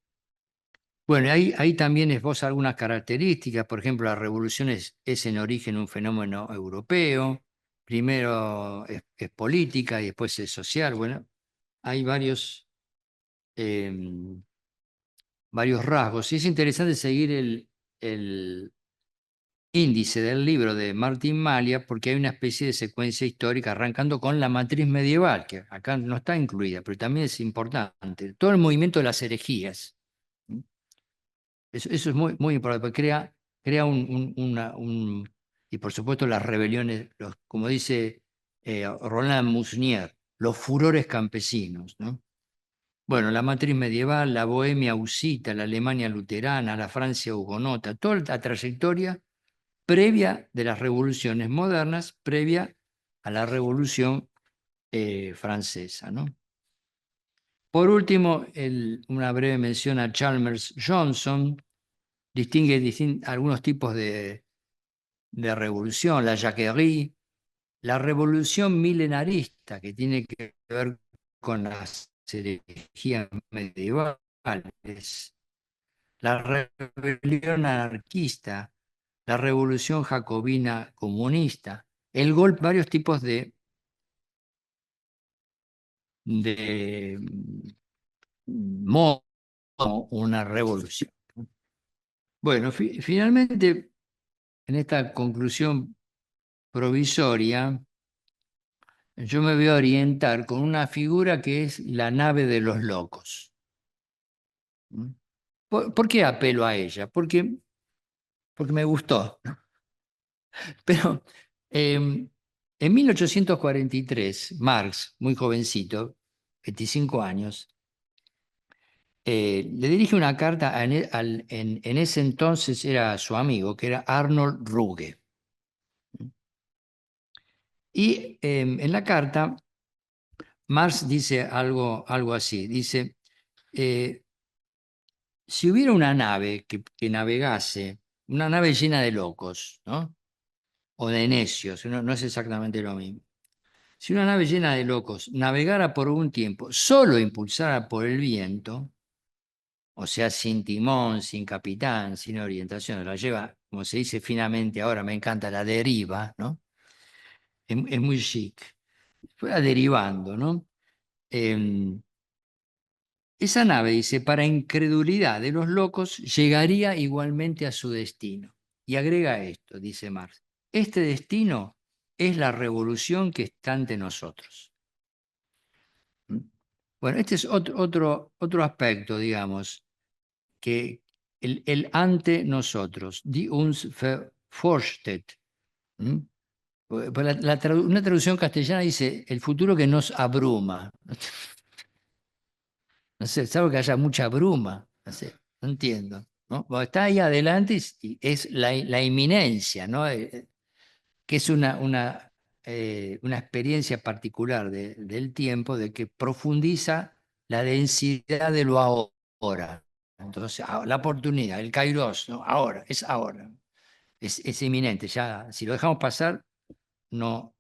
[SPEAKER 1] Bueno, ahí también esboza algunas características. Por ejemplo, la revolución es en origen un fenómeno europeo. Primero es política y después es social. Bueno, hay varios rasgos. Y es interesante seguir el índice del libro de Martin Malia porque hay una especie de secuencia histórica arrancando con la matriz medieval, que acá no está incluida, pero también es importante. Todo el movimiento de las herejías. Eso es muy importante, porque crea y por supuesto las rebeliones, como dice Roland Musnier, los furores campesinos, ¿no? Bueno, la matriz medieval, la Bohemia husita, la Alemania luterana, la Francia hugonota, toda la trayectoria previa de las revoluciones modernas, previa a la Revolución Francesa, ¿no? Por último, una breve mención a Chalmers Johnson. Distingue algunos tipos de revolución, la jacquerie, la revolución milenarista, que tiene que ver con las herejías medievales, la rebelión anarquista, la revolución jacobina comunista, el golpe, varios tipos de modo, una revolución. Bueno, finalmente, en esta conclusión provisoria, yo me voy a orientar con una figura que es la nave de los locos. ¿Mm? ¿Por qué apelo a ella? Porque me gustó. Pero en 1843, Marx, muy jovencito, 25 años, le dirige una carta en ese entonces era su amigo, que era Arnold Ruge. Y en la carta, Marx dice algo así, dice, eh, si hubiera una nave que navegase, una nave llena de locos, ¿no? O de necios, no es exactamente lo mismo. Si una nave llena de locos navegara por un tiempo, solo impulsada por el viento, o sea, sin timón, sin capitán, sin orientación, la lleva, como se dice finamente ahora, me encanta la deriva, ¿no? Es muy chic. Fuera derivando, ¿no? Em, Esa nave, dice, para incredulidad de los locos, llegaría igualmente a su destino. Y agrega esto, dice Marx, este destino es la revolución que está ante nosotros. ¿Mm? Bueno, este es otro aspecto, digamos, que el ante nosotros, die uns vorsteht. ¿Mm? Pues una traducción castellana dice, el futuro que nos abruma. No sé, salvo que haya mucha bruma, no sé, no entiendo, ¿no? Bueno, está ahí adelante y es la inminencia, ¿no? Que es una experiencia particular del tiempo de que profundiza la densidad de lo ahora. Entonces, la oportunidad, el kairos, ¿no? Ahora, es ahora, es inminente, ya, si lo dejamos pasar, no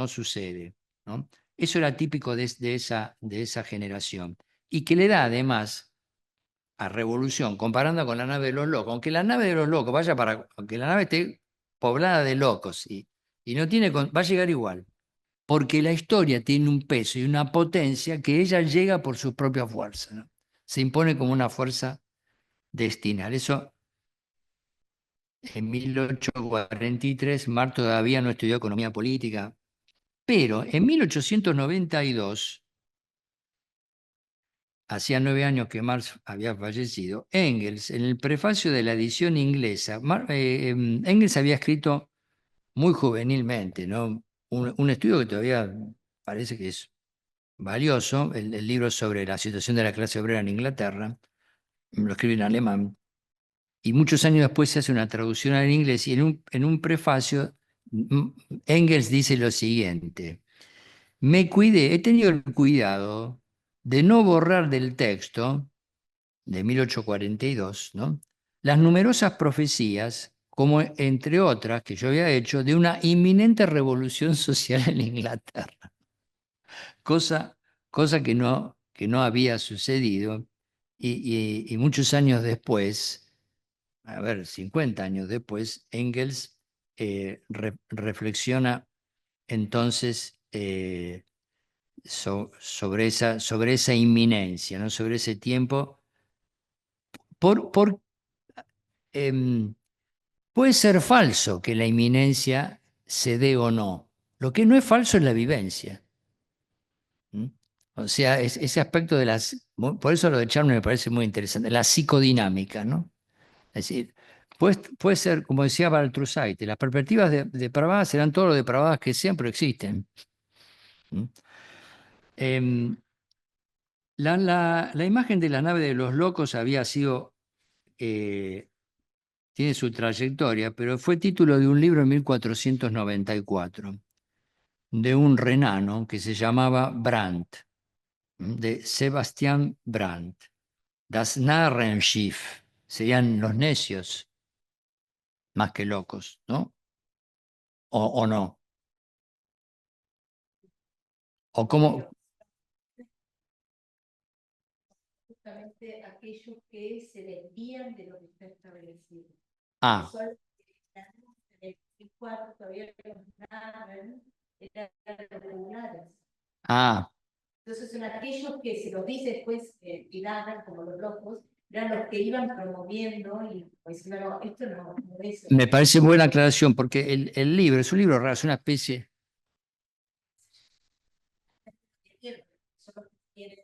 [SPEAKER 1] sucede, ¿no? Eso era típico de esa generación. Y que le da además a Revolución, comparando con la nave de los locos, aunque la nave de los locos vaya aunque la nave esté poblada de locos y no tiene, va a llegar igual, porque la historia tiene un peso y una potencia que ella llega por su propia fuerza, ¿no? Se impone como una fuerza destinal. Eso en 1843, Marx todavía no estudió economía política, pero en 1892, hacía 9 años que Marx había fallecido, Engels, en el prefacio de la edición inglesa, Engels había escrito muy juvenilmente, ¿no? Un estudio que todavía parece que es valioso, el libro sobre la situación de la clase obrera en Inglaterra, lo escribe en alemán, y muchos años después se hace una traducción al inglés, y en un prefacio mm, Engels dice lo siguiente: he tenido el cuidado de no borrar del texto de 1842, ¿no? Las numerosas profecías, como entre otras que yo había hecho, de una inminente revolución social en Inglaterra, cosa, cosa que no había sucedido y muchos años después, a ver, 50 años después, Engels reflexiona entonces sobre esa inminencia, ¿no? Sobre ese tiempo, por em, puede ser falso que la inminencia se dé o no. Lo que no es falso es la vivencia. ¿Mm? O sea, ese aspecto de por eso lo de Charme me parece muy interesante, la psicodinámica, ¿no? Es decir, puede ser, como decía Balthusait, las perspectivas depravadas serán todo lo depravadas que sean, pero existen. ¿Mm? Em, la imagen de la nave de los locos había sido eh, tiene su trayectoria, pero fue título de un libro en 1494 de un renano que se llamaba Brandt, de Sebastian Brandt. Das Narrenschiff, serían los necios más que locos, ¿no? O no. O como,
[SPEAKER 2] Justamente aquellos que se desvían de lo que está establecido.
[SPEAKER 1] ah,
[SPEAKER 2] Solo en el cuarto todavía los narran, eran regulares.
[SPEAKER 1] ah,
[SPEAKER 2] Entonces son aquellos que se los dice después y narran como los locos, eran los que iban promoviendo y pues no, esto no es
[SPEAKER 1] me parece buena aclaración porque el libro es un libro raro, es una especie.
[SPEAKER 2] son los que quieren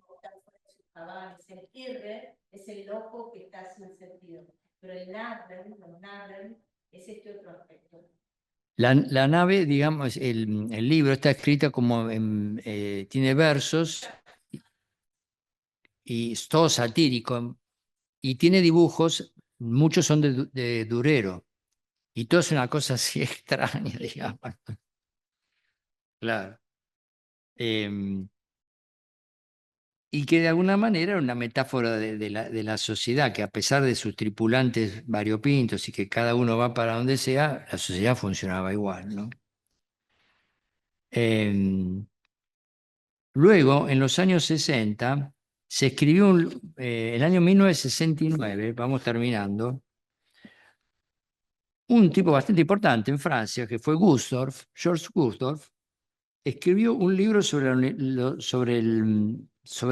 [SPEAKER 2] votar fuera de sus cabales. El R es el loco que está sin sentido, pero el narran, los narran, es este otro aspecto.
[SPEAKER 1] La nave, digamos, el libro está escrito como tiene versos y es todo satírico y tiene dibujos, muchos son de Durero y todo es una cosa así extraña, digamos. Claro. Em, y que de alguna manera era una metáfora de la sociedad, que a pesar de sus tripulantes variopintos y que cada uno va para donde sea, la sociedad funcionaba igual, ¿no? Em, Luego, en los años 60, se escribió, el año 1969, vamos terminando, un tipo bastante importante en Francia, que fue Gustave, Georges Gustave, escribió un libro sobre, sobre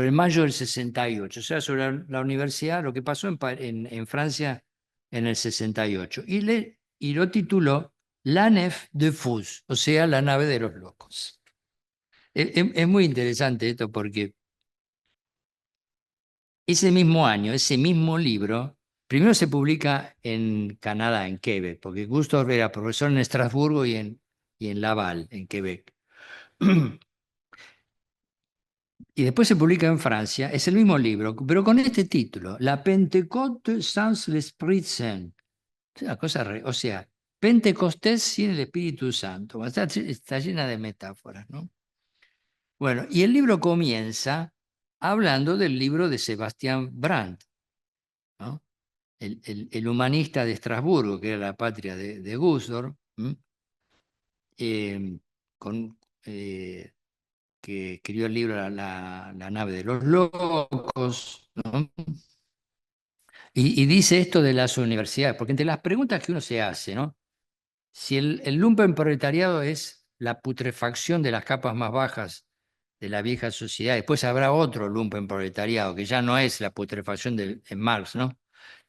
[SPEAKER 1] el mayo del 68, o sea, sobre la universidad, lo que pasó en Francia en el 68, y lo tituló La Nef de Fous, o sea, la nave de los locos. Es muy interesante esto porque ese mismo año, ese mismo libro, primero se publica en Canadá, en Quebec, porque Gustave era profesor en Estrasburgo y en Laval, en Quebec. Y después se publica en Francia, es el mismo libro, pero con este título, La Pentecôte sans l'Esprit Saint. Es una cosa, o sea, Pentecostés sin el Espíritu Santo. Está llena de metáforas, ¿no? Bueno, y el libro comienza hablando del libro de Sebastián Brandt, ¿no? El humanista de Estrasburgo, que era la patria de Gusdorf, eh, con, eh, que escribió el libro La nave de los locos, ¿no? Y dice esto de las universidades, porque entre las preguntas que uno se hace, ¿no? Si el lumpenproletariado es la putrefacción de las capas más bajas de la vieja sociedad, después habrá otro lumpenproletariado, que ya no es la putrefacción en Marx, ¿no?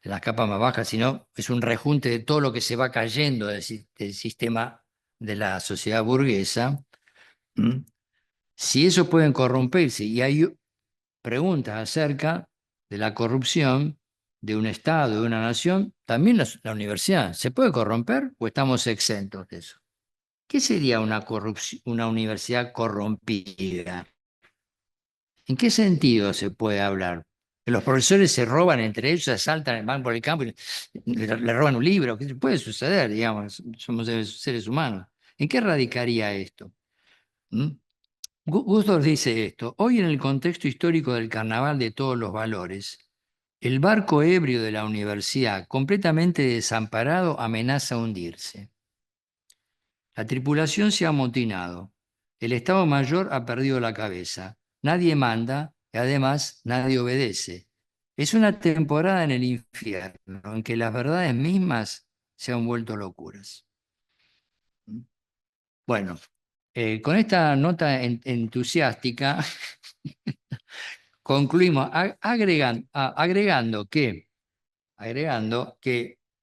[SPEAKER 1] De las capas más bajas, sino es un rejunte de todo lo que se va cayendo del sistema de la sociedad burguesa. ¿Mm? Si eso pueden corromperse, y hay preguntas acerca de la corrupción de un Estado, de una nación, también la universidad, ¿se puede corromper o estamos exentos de eso? ¿Qué sería una corrupción, una universidad corrompida? ¿En qué sentido se puede hablar? Que los profesores se roban entre ellos, se asaltan, van por el campo y le roban un libro. ¿Qué puede suceder? Digamos, somos seres humanos. ¿En qué radicaría esto? ¿Mm? Gustos dice esto: hoy en el contexto histórico del carnaval de todos los valores, el barco ebrio de la universidad, completamente desamparado, amenaza hundirse. La tripulación se ha amotinado. El Estado Mayor ha perdido la cabeza. Nadie manda y además nadie obedece. Es una temporada en el infierno en que las verdades mismas se han vuelto locuras. Bueno, con esta nota entusiástica concluimos agregando que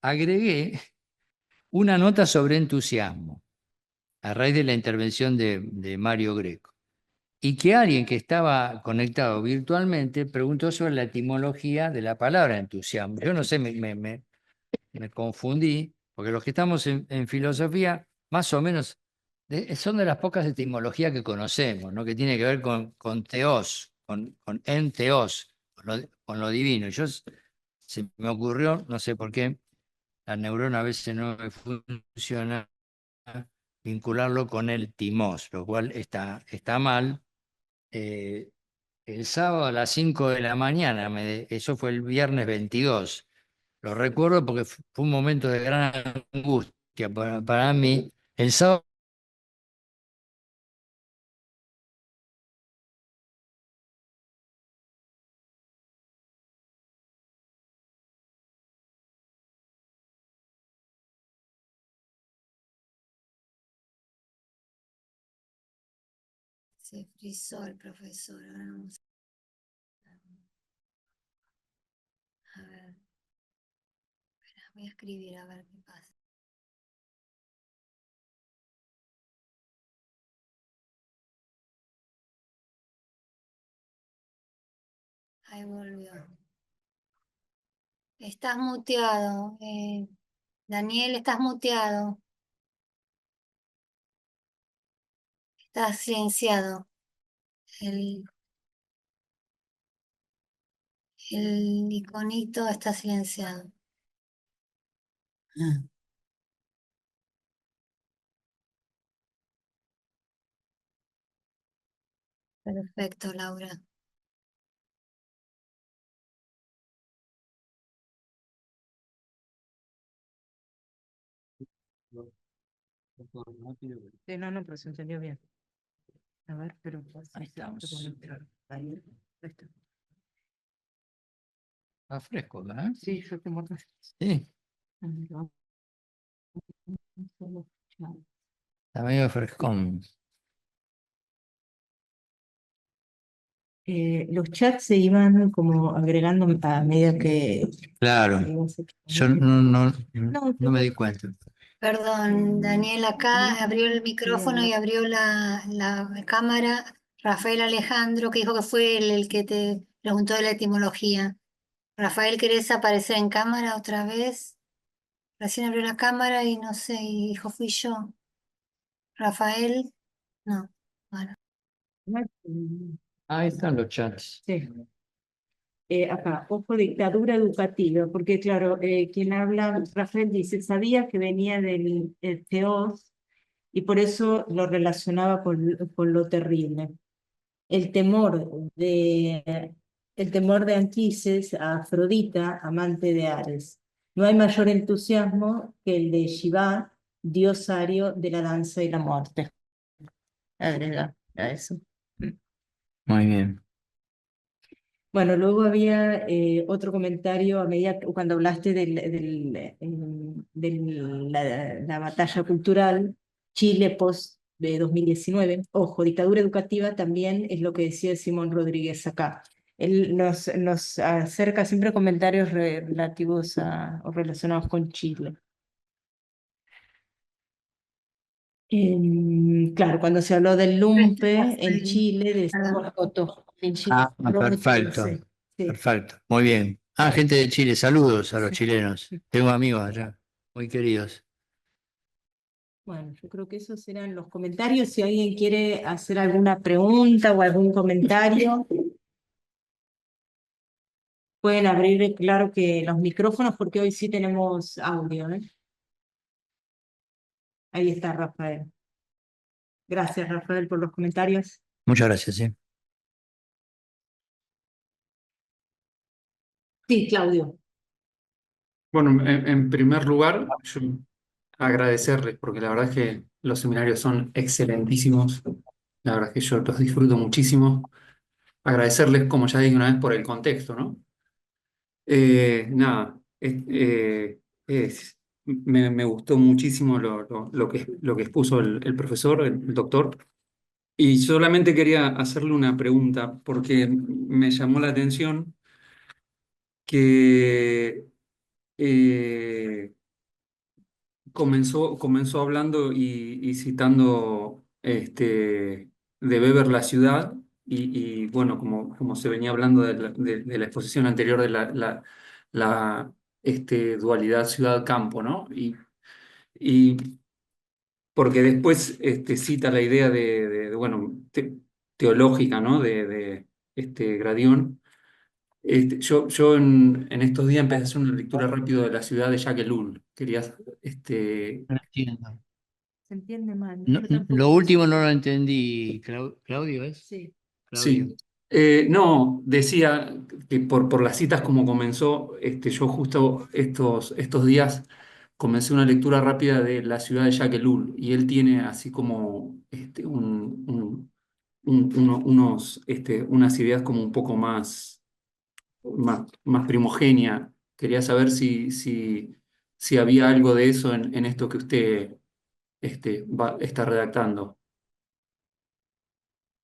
[SPEAKER 1] agregué una nota sobre entusiasmo a raíz de la intervención de Mario Greco. Y que alguien que estaba conectado virtualmente preguntó sobre la etimología de la palabra entusiasmo. Yo no sé, me confundí, porque los que estamos en filosofía, más o menos, son de las pocas etimologías que conocemos, ¿no? Que tiene que ver con teos, con en teos, con lo divino. Se me ocurrió, no sé por qué, la neurona a veces no me funciona, vincularlo con el timos, lo cual está mal. Eh, el sábado a las 5 de la mañana, eso fue el viernes 22. Lo recuerdo porque fue un momento de gran angustia para mí. El sábado
[SPEAKER 3] Se frizó el profesor. Ahora vamos a ver. Espera, voy a escribir a ver qué pasa. Ahí volvió. Estás muteado. Daniel, estás muteado. Estás silenciado. El, el iconito está silenciado. Ah. Perfecto, Laura.
[SPEAKER 2] Sí, no, no, pero se entendió bien. A ver, pero
[SPEAKER 1] Ahí estamos.
[SPEAKER 2] ahí está.
[SPEAKER 1] Está fresco, ¿verdad?
[SPEAKER 2] Sí, yo te muestro.
[SPEAKER 1] Sí, está medio frescón.
[SPEAKER 2] Los chats se iban como agregando a medida que
[SPEAKER 1] Claro,
[SPEAKER 2] ibas
[SPEAKER 1] yo
[SPEAKER 2] exponiendo.
[SPEAKER 1] no
[SPEAKER 2] No,
[SPEAKER 1] me di cuenta.
[SPEAKER 3] Perdón, Daniel, acá abrió el
[SPEAKER 2] Sí,
[SPEAKER 3] micrófono y abrió la cámara. Rafael Alejandro, que dijo que fue el que te preguntó de la etimología. Rafael, ¿querés aparecer en cámara otra vez? Recién abrió la cámara y no sé, y dijo, fui yo. Rafael, no. Bueno,
[SPEAKER 1] Ahí están los chats.
[SPEAKER 2] sí. Acá, ojo, dictadura educativa, porque claro, quien habla, Rafael dice, sabía que venía del Teos y por eso lo relacionaba con lo terrible. El temor el temor de Anquises a Afrodita, amante de Ares. No hay mayor entusiasmo que el de Shiva, diosario de la danza y la muerte. Agrega a eso.
[SPEAKER 1] Muy bien.
[SPEAKER 2] Bueno, luego había otro comentario a medida cuando hablaste de la batalla cultural, Chile post de 2019. Ojo, dictadura educativa también es lo que decía Simón Rodríguez acá. Él nos acerca siempre comentarios relativos o relacionados con Chile. Claro, cuando se habló del lumpe en
[SPEAKER 3] Rafael,
[SPEAKER 2] Chile,
[SPEAKER 3] perdón.
[SPEAKER 2] decimos roto. En Chile,
[SPEAKER 1] Ah,
[SPEAKER 2] roto,
[SPEAKER 1] perfecto,
[SPEAKER 2] sí. Sí.
[SPEAKER 1] perfecto. Muy bien. Ah, gente de Chile, saludos a los chilenos. Tengo amigos allá, muy queridos.
[SPEAKER 2] Bueno, yo creo que esos serán los comentarios. Si alguien quiere hacer alguna pregunta o algún comentario, pueden abrir, claro que los micrófonos, porque hoy sí tenemos audio, ¿eh? Ahí está Rafael. Gracias, Rafael, por los comentarios.
[SPEAKER 1] Muchas gracias, sí.
[SPEAKER 2] Sí, Claudio.
[SPEAKER 4] Bueno, en primer lugar, yo agradecerles, porque la verdad es que los seminarios son excelentísimos. La verdad es que yo los disfruto muchísimo. Agradecerles, como ya dije una vez, por el contexto, ¿no? Nada, me gustó muchísimo lo que expuso el profesor, el doctor. Y solamente quería hacerle una pregunta, porque me llamó la atención que comenzó hablando y citando de Weber la ciudad y, bueno, como se venía hablando de la exposición anterior de la dualidad ciudad-campo, ¿no? Y porque después cita la idea bueno, teológica, ¿no? De Gradión. Yo en estos días empecé a hacer una lectura rápida de la ciudad de Jacques Ellul. Querías,
[SPEAKER 1] No entiendo.
[SPEAKER 2] Se entiende mal. Yo
[SPEAKER 1] Lo
[SPEAKER 2] tampoco.
[SPEAKER 1] último no lo entendí. Claudio es.
[SPEAKER 2] Sí.
[SPEAKER 1] Claudio.
[SPEAKER 4] sí. No, decía que por las citas como comenzó, yo justo estos días comencé una lectura rápida de la ciudad de Jacques Ellul y él tiene así como unas ideas como un poco más primogénea. Quería saber si había algo de eso en esto que usted está redactando.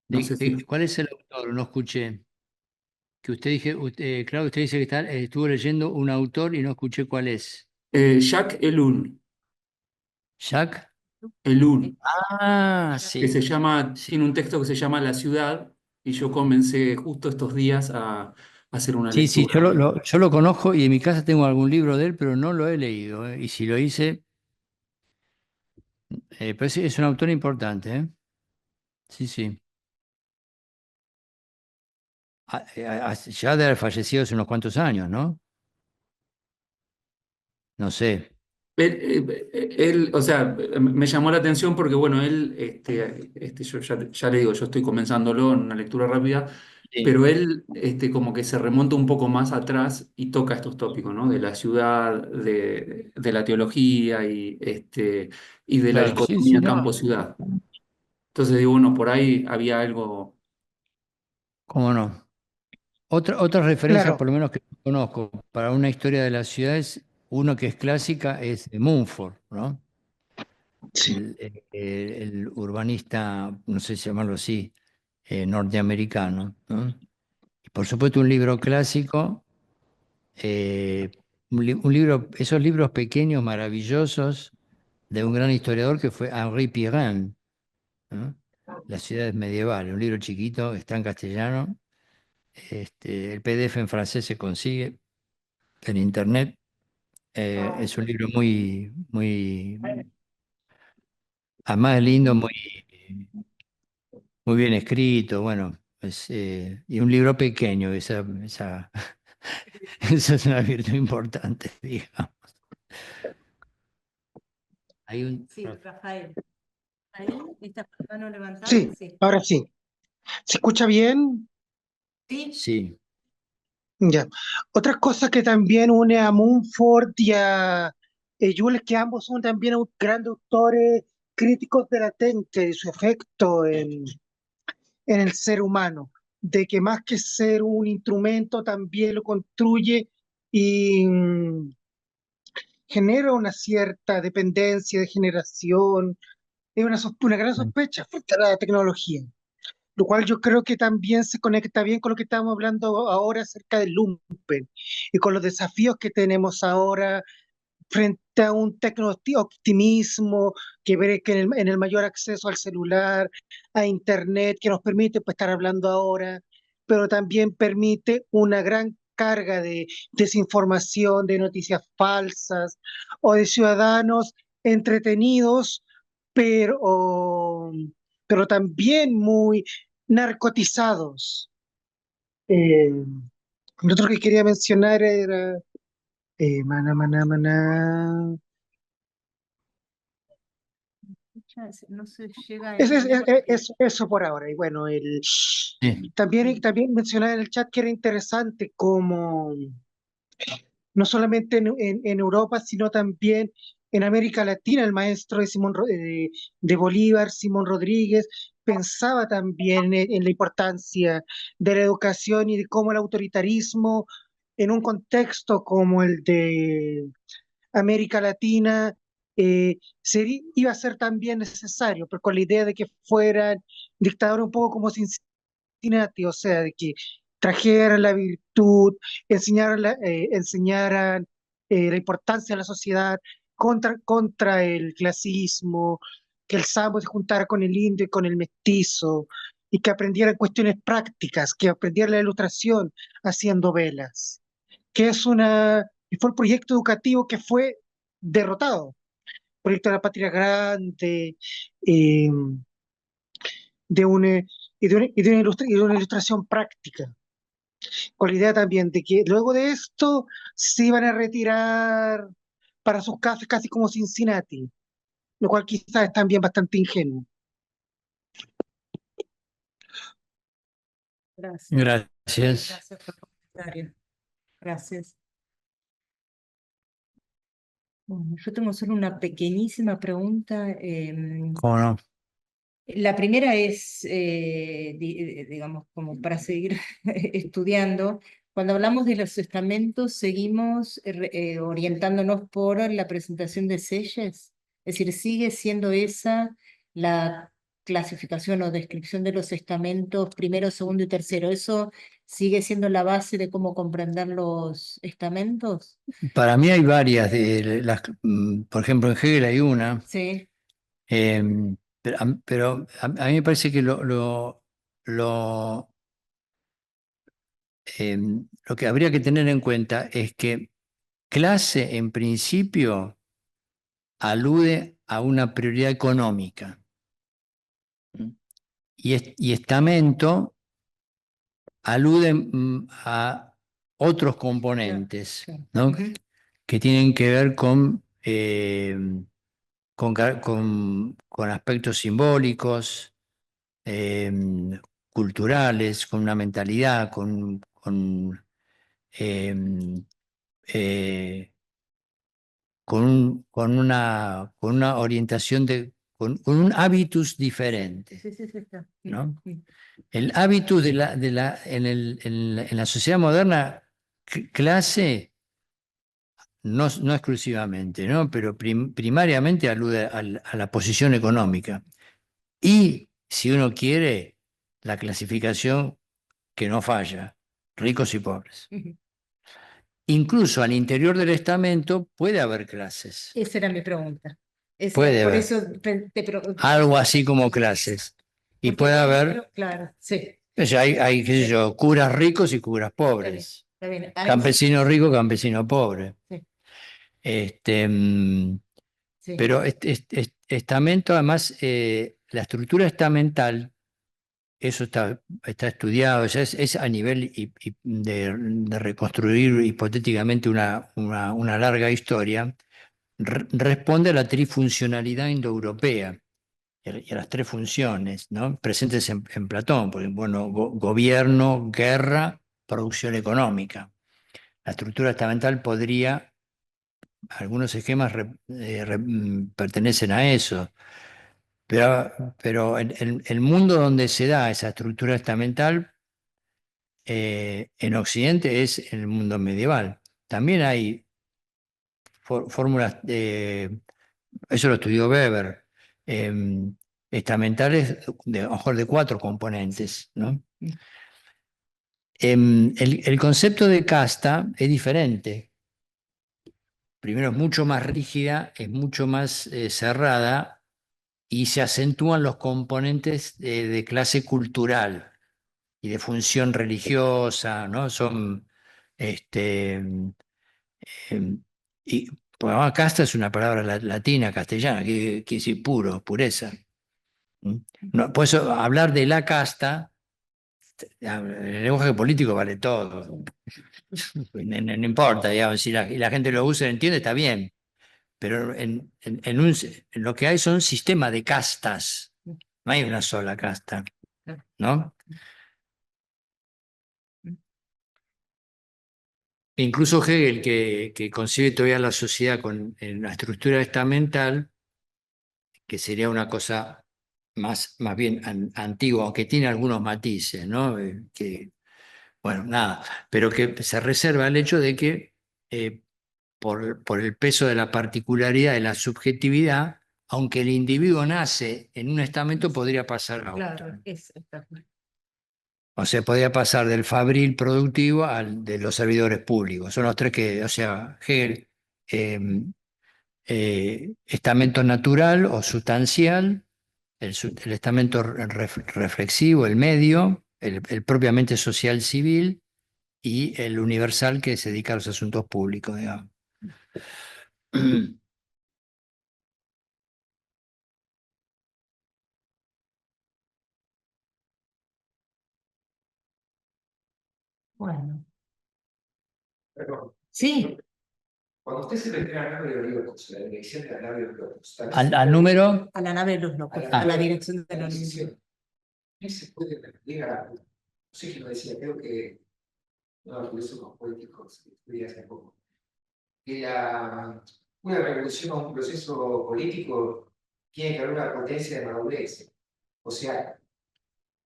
[SPEAKER 4] No sé si...
[SPEAKER 1] ¿Cuál es el autor? No escuché. Que usted dije, Claudio, usted dice que estuvo leyendo un autor y no escuché cuál es.
[SPEAKER 4] Jacques Ellul,
[SPEAKER 1] ¿Jacques?
[SPEAKER 4] Ellul,
[SPEAKER 1] Ah,
[SPEAKER 4] que
[SPEAKER 1] sí. Sí,
[SPEAKER 4] tiene un texto que se llama La ciudad, y yo comencé justo estos días a hacer una
[SPEAKER 1] sí, sí,
[SPEAKER 4] lectura.
[SPEAKER 1] yo lo conozco y en mi casa tengo algún libro de él, pero no lo he leído. Y si lo hice, pero es un autor importante, ¿eh? Sí, sí. Ya de haber fallecido hace unos cuantos años, ¿no? No sé.
[SPEAKER 4] O sea, me llamó la atención porque, bueno, él, yo ya le digo, yo estoy comenzándolo en una lectura rápida,
[SPEAKER 1] Sí.
[SPEAKER 4] pero él, como que se remonta un poco más atrás y toca estos tópicos, ¿no? De la ciudad, de la teología y de la
[SPEAKER 1] Claro, sí, sí,
[SPEAKER 4] dicotomía
[SPEAKER 1] no.
[SPEAKER 4] campo-ciudad. Entonces digo, bueno, por ahí había algo.
[SPEAKER 1] ¿Cómo no? Otras referencias,
[SPEAKER 5] Claro,
[SPEAKER 1] por lo menos que conozco, para una historia de las ciudades, uno que es clásica es de Mumford, ¿no?
[SPEAKER 5] sí.
[SPEAKER 1] El urbanista, no sé si llamarlo así, norteamericano, ¿no? Y por supuesto un libro clásico, eh, un libro, esos libros pequeños, maravillosos, de un gran historiador que fue Henri Pirenne, ¿no? Las ciudades medievales, un libro chiquito, está en castellano, el PDF en francés se consigue en internet. Es un libro además lindo, muy bien escrito, bueno, y un libro pequeño, esa es una virtud importante, digamos. Hay un,
[SPEAKER 2] Sí, Rafael. Rafael, ¿estás con la mano levantada?
[SPEAKER 5] Sí,
[SPEAKER 2] Sí.
[SPEAKER 5] ahora sí. ¿Se escucha bien?
[SPEAKER 2] Sí,
[SPEAKER 1] sí,
[SPEAKER 5] Ya. Otra cosa que también une a Mumford y a Jules, que ambos son también grandes autores críticos de la técnica y su efecto en el ser humano, de que más que ser un instrumento también lo construye y genera una cierta dependencia de generación, es una gran sospecha frente a la tecnología, lo cual yo creo que también se conecta bien con lo que estamos hablando ahora acerca del lumpen y con los desafíos que tenemos ahora frente a un tecno-optimismo que ve que en el mayor acceso al celular, a internet, que nos permite pues, estar hablando ahora, pero también permite una gran carga de desinformación, de noticias falsas o de ciudadanos entretenidos, pero, pero también muy narcotizados. Lo otro que quería mencionar era, maná, maná, maná.
[SPEAKER 2] no se llega a
[SPEAKER 5] Es, es-
[SPEAKER 2] entender
[SPEAKER 5] es-
[SPEAKER 2] porque
[SPEAKER 5] eso por ahora. Y bueno,
[SPEAKER 1] sí.
[SPEAKER 5] también mencionaba en el chat que era interesante como no solamente en Europa, sino también en América Latina, el maestro de Bolívar, Simón Rodríguez, pensaba también en la importancia de la educación y de cómo el autoritarismo en un contexto como el de América Latina iba a ser también necesario, pero con la idea de que fueran dictadores un poco como Cincinnati, o sea, de que trajeran la virtud, enseñaran la importancia de la sociedad contra el clasismo, que el sambo se juntara con el indio y con el mestizo, y que aprendieran cuestiones prácticas, que aprendieran la ilustración haciendo velas, que fue el proyecto educativo que fue derrotado. Proyecto de la Patria Grande, eh, y de una ilustración práctica, con la idea también de que luego de esto se iban a retirar para sus casas casi como Cincinnati, lo cual quizás es también bastante ingenuo.
[SPEAKER 2] gracias.
[SPEAKER 1] Gracias.
[SPEAKER 2] Gracias por el comentario. Gracias. Bueno, yo tengo solo una pequeñísima pregunta.
[SPEAKER 1] ¿Cómo no?
[SPEAKER 2] La primera es, digamos, como para seguir estudiando. Cuando hablamos de los estamentos, seguimos orientándonos por la presentación de Selles. Es decir, sigue siendo esa la clasificación o descripción de los estamentos primero, segundo y tercero. ¿Eso sigue siendo la base de cómo comprender los estamentos?
[SPEAKER 1] Para mí hay varias, por ejemplo, en Hegel hay una,
[SPEAKER 2] Sí,
[SPEAKER 1] pero a mí me parece que lo, lo que habría que tener en cuenta es que clase en principio alude a una prioridad económica, ¿m? Y estamento alude a otros
[SPEAKER 2] claro,
[SPEAKER 1] componentes,
[SPEAKER 2] claro.
[SPEAKER 1] ¿no?
[SPEAKER 2] Ujú.
[SPEAKER 1] Que tienen que ver con aspectos simbólicos, culturales, con una mentalidad, em, eh, con una orientación con un hábitus diferente,
[SPEAKER 2] Sí, sí, sí, está.
[SPEAKER 1] ¿no? El hábitus en la sociedad moderna, clase, no exclusivamente, ¿no? Pero primariamente alude a la posición económica. Y, si uno quiere, la clasificación que no falla, ricos y pobres.
[SPEAKER 2] Ujú.
[SPEAKER 1] Incluso al interior del estamento puede haber clases,
[SPEAKER 2] Esa era mi pregunta.
[SPEAKER 1] puede
[SPEAKER 2] Por
[SPEAKER 1] haber
[SPEAKER 2] eso te pregunto.
[SPEAKER 1] algo así como clases. Y
[SPEAKER 2] Porque,
[SPEAKER 1] puede
[SPEAKER 2] por
[SPEAKER 1] haber,
[SPEAKER 2] ejemplo, claro, sí,
[SPEAKER 1] o sea, hay, qué sé yo, curas ricos y curas
[SPEAKER 2] está bien,
[SPEAKER 1] pobres,
[SPEAKER 2] está bien. A eso-
[SPEAKER 1] campesino rico, campesino pobre.
[SPEAKER 2] sí,
[SPEAKER 1] Este, mm,
[SPEAKER 2] sí,
[SPEAKER 1] pero estamento, además, la estructura estamental, eso está estudiado, ya es a nivel de reconstruir hipotéticamente una larga historia, responde a la trifuncionalidad indoeuropea y a las tres funciones, ¿no? Presentes en Platón, porque, bueno, gobierno, guerra, producción económica. La estructura estamental podría, algunos esquemas pertenecen a eso, pero el mundo donde se da esa estructura estamental en Occidente es el mundo medieval. También hay fórmulas, eso lo estudió Weber, estamentales a lo mejor de 4 componentes, ¿no? El concepto de casta es diferente. Primero, es mucho más rígida, es mucho más cerrada y se acentúan los componentes de clase cultural y de función religiosa, ¿no? Son, este, em, y, pues, casta es una palabra latina, castellana, que quiere decir puro, pureza. ¿Mm? No, por eso hablar de la casta, el lenguaje político vale todo. No importa, digamos, si la gente lo usa y lo entiende, está bien. Pero en lo que hay son sistemas de castas. No hay una sola casta, ¿no? Incluso Hegel, que concibe todavía la sociedad en la estructura estamental, que sería una cosa más bien antigua, aunque tiene algunos matices, ¿no? Bueno, nada, pero que se reserva el hecho de que por el peso de la particularidad de la subjetividad, aunque el individuo nace en un estamento, podría pasar a otro.
[SPEAKER 2] claro, está.
[SPEAKER 1] O sea, podría pasar del fabril productivo al de los servidores públicos. Son los tres que, o sea, Hegel, eh, estamento natural o sustancial, el estamento reflexivo, el medio, el propiamente social civil y el universal que se dedica a los asuntos públicos, digamos.
[SPEAKER 2] Bueno,
[SPEAKER 6] Perdón,
[SPEAKER 2] sí,
[SPEAKER 6] cuando usted se refiere a nave de Olivos, la dirección de la nave de Olivos,
[SPEAKER 1] Al número,
[SPEAKER 2] a la nave de los locos,
[SPEAKER 1] Ah.
[SPEAKER 2] a la dirección de
[SPEAKER 6] la
[SPEAKER 2] los
[SPEAKER 6] decisión, ¿qué se puede llegar a? No sé quién lo decía, creo que uno de los filósofos políticos que estudié hace poco, que una revolución o un proceso político tiene que haber una potencia de madurez. O sea,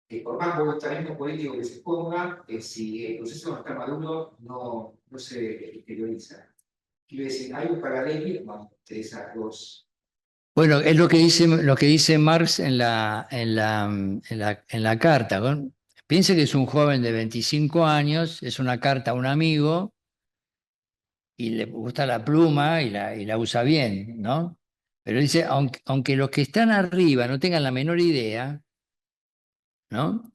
[SPEAKER 6] que por más voluntariismo político que se ponga, si el proceso no está maduro, no se exterioriza. Quiero decir, hay un paralelismo entre esas dos.
[SPEAKER 1] bueno, es lo que dice Marx en la carta, ¿no? Piense que es un joven de 25 años, es una carta a un amigo y le gusta la pluma y la usa bien, ¿no? Pero dice, aunque los que están arriba no tengan la menor idea, ¿no?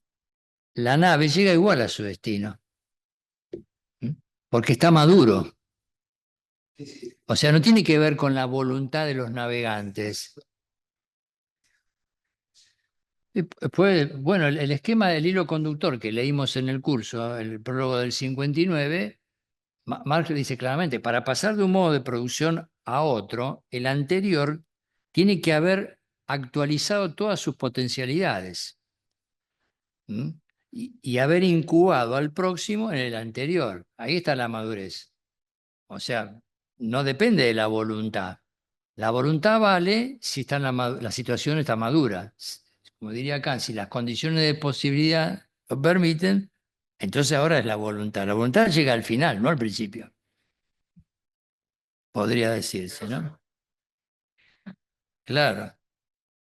[SPEAKER 1] La nave llega igual a su destino, ¿m? Porque está maduro.
[SPEAKER 6] Sí, sí.
[SPEAKER 1] O sea, no tiene que ver con la voluntad de los navegantes. Bueno, el esquema del hilo conductor que leímos en el curso, el prólogo del 59, Marx dice claramente, para pasar de un modo de producción a otro, el anterior tiene que haber actualizado todas sus potencialidades, ¿m? Y haber incubado al próximo en el anterior. Ahí está la madurez. O sea, no depende de la voluntad, La voluntad vale si está la situación está madura. Como diría Kant, si las condiciones de posibilidad lo permiten, entonces ahora es la voluntad. La voluntad llega al final, no al principio. Podría decirse, ¿no? Claro.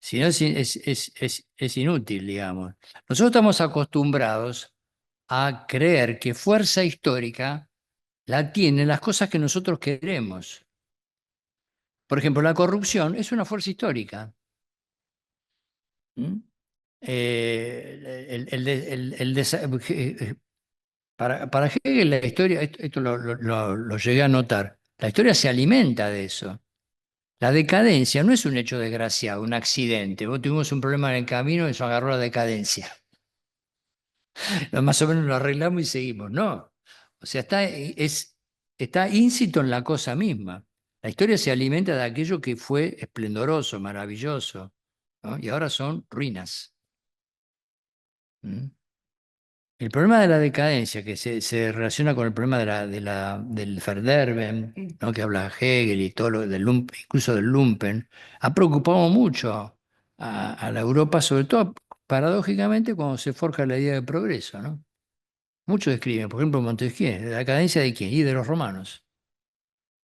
[SPEAKER 1] Si no, es inútil, digamos. Nosotros estamos acostumbrados a creer que fuerza histórica la tienen las cosas que nosotros queremos. Por ejemplo, la corrupción es una fuerza histórica. ¿Mm? Para Hegel la historia, esto lo llegué a notar, la historia se alimenta de eso. La decadencia no es un hecho desgraciado, un accidente. Vos tuvimos un problema en el camino y eso agarró la decadencia. Más o menos lo arreglamos y seguimos. No. O sea, está íncito en la cosa misma. La historia se alimenta de aquello que fue esplendoroso, maravilloso, ¿no? Y ahora son ruinas. ¿Mm? El problema de la decadencia, que se relaciona con el problema del Verderben, ¿no? Que habla Hegel y todo lo del incluso del Lumpen, ha preocupado mucho a la Europa, sobre todo paradójicamente cuando se forja la idea de progreso, ¿no? Muchos escriben, por ejemplo, Montesquieu, ¿la decadencia de quién? Y de los romanos.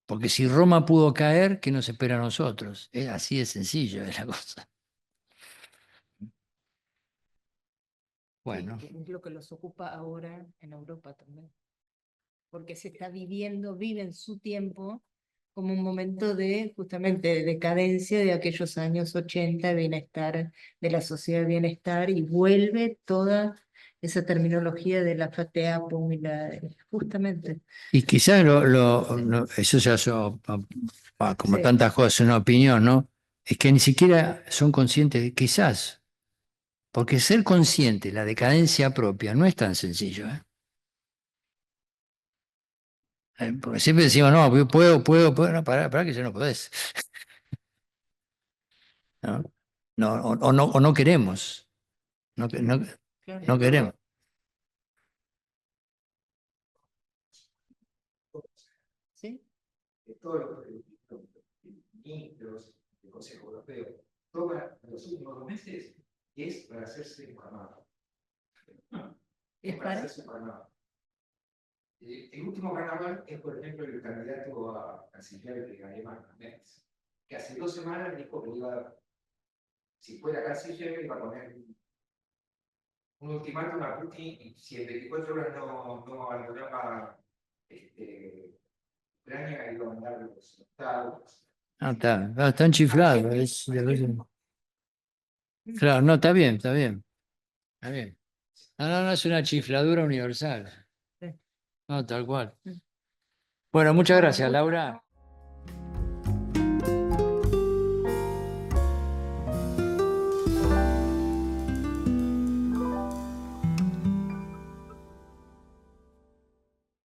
[SPEAKER 1] Porque si Roma pudo caer, ¿qué nos espera a nosotros? Es así de sencillo es la cosa. Bueno.
[SPEAKER 2] Es lo que los ocupa ahora en Europa también. Porque se está viven su tiempo como un momento de justamente de decadencia de aquellos años 80, de bienestar, de la sociedad de bienestar, y vuelve toda esa terminología de la Fateapum y justamente.
[SPEAKER 1] Y quizás eso ya como
[SPEAKER 2] Sí.
[SPEAKER 1] tantas cosas, una opinión, ¿no? Es que ni siquiera son conscientes, quizás, porque ser consciente de la decadencia propia no es tan sencillo, ¿eh? Porque siempre decimos, no, puedo, no, pará que ya no podés. ¿No? No, o no queremos,
[SPEAKER 2] Claro.
[SPEAKER 1] no queremos.
[SPEAKER 2] ¿Sí?
[SPEAKER 6] De todos los ministros del Consejo Europeo toman los últimos 2 meses es para hacerse empanada.
[SPEAKER 2] Es
[SPEAKER 6] Para
[SPEAKER 2] para.
[SPEAKER 6] hacerse empanada. El último carnaval es, por ejemplo, el candidato a canciller de Alemania, Merz, que hace 2 semanas dijo que iba, si fuera canciller, iba a poner un ultimátum a Putin y si en 24 horas no abandonaba Ucrania, iba a mandar los estados.
[SPEAKER 1] Están chiflados. Claro, no, está bien, está bien. Está bien. No, es una chifladura universal.
[SPEAKER 2] Sí.
[SPEAKER 1] No, tal cual. Bueno, muchas gracias, Laura.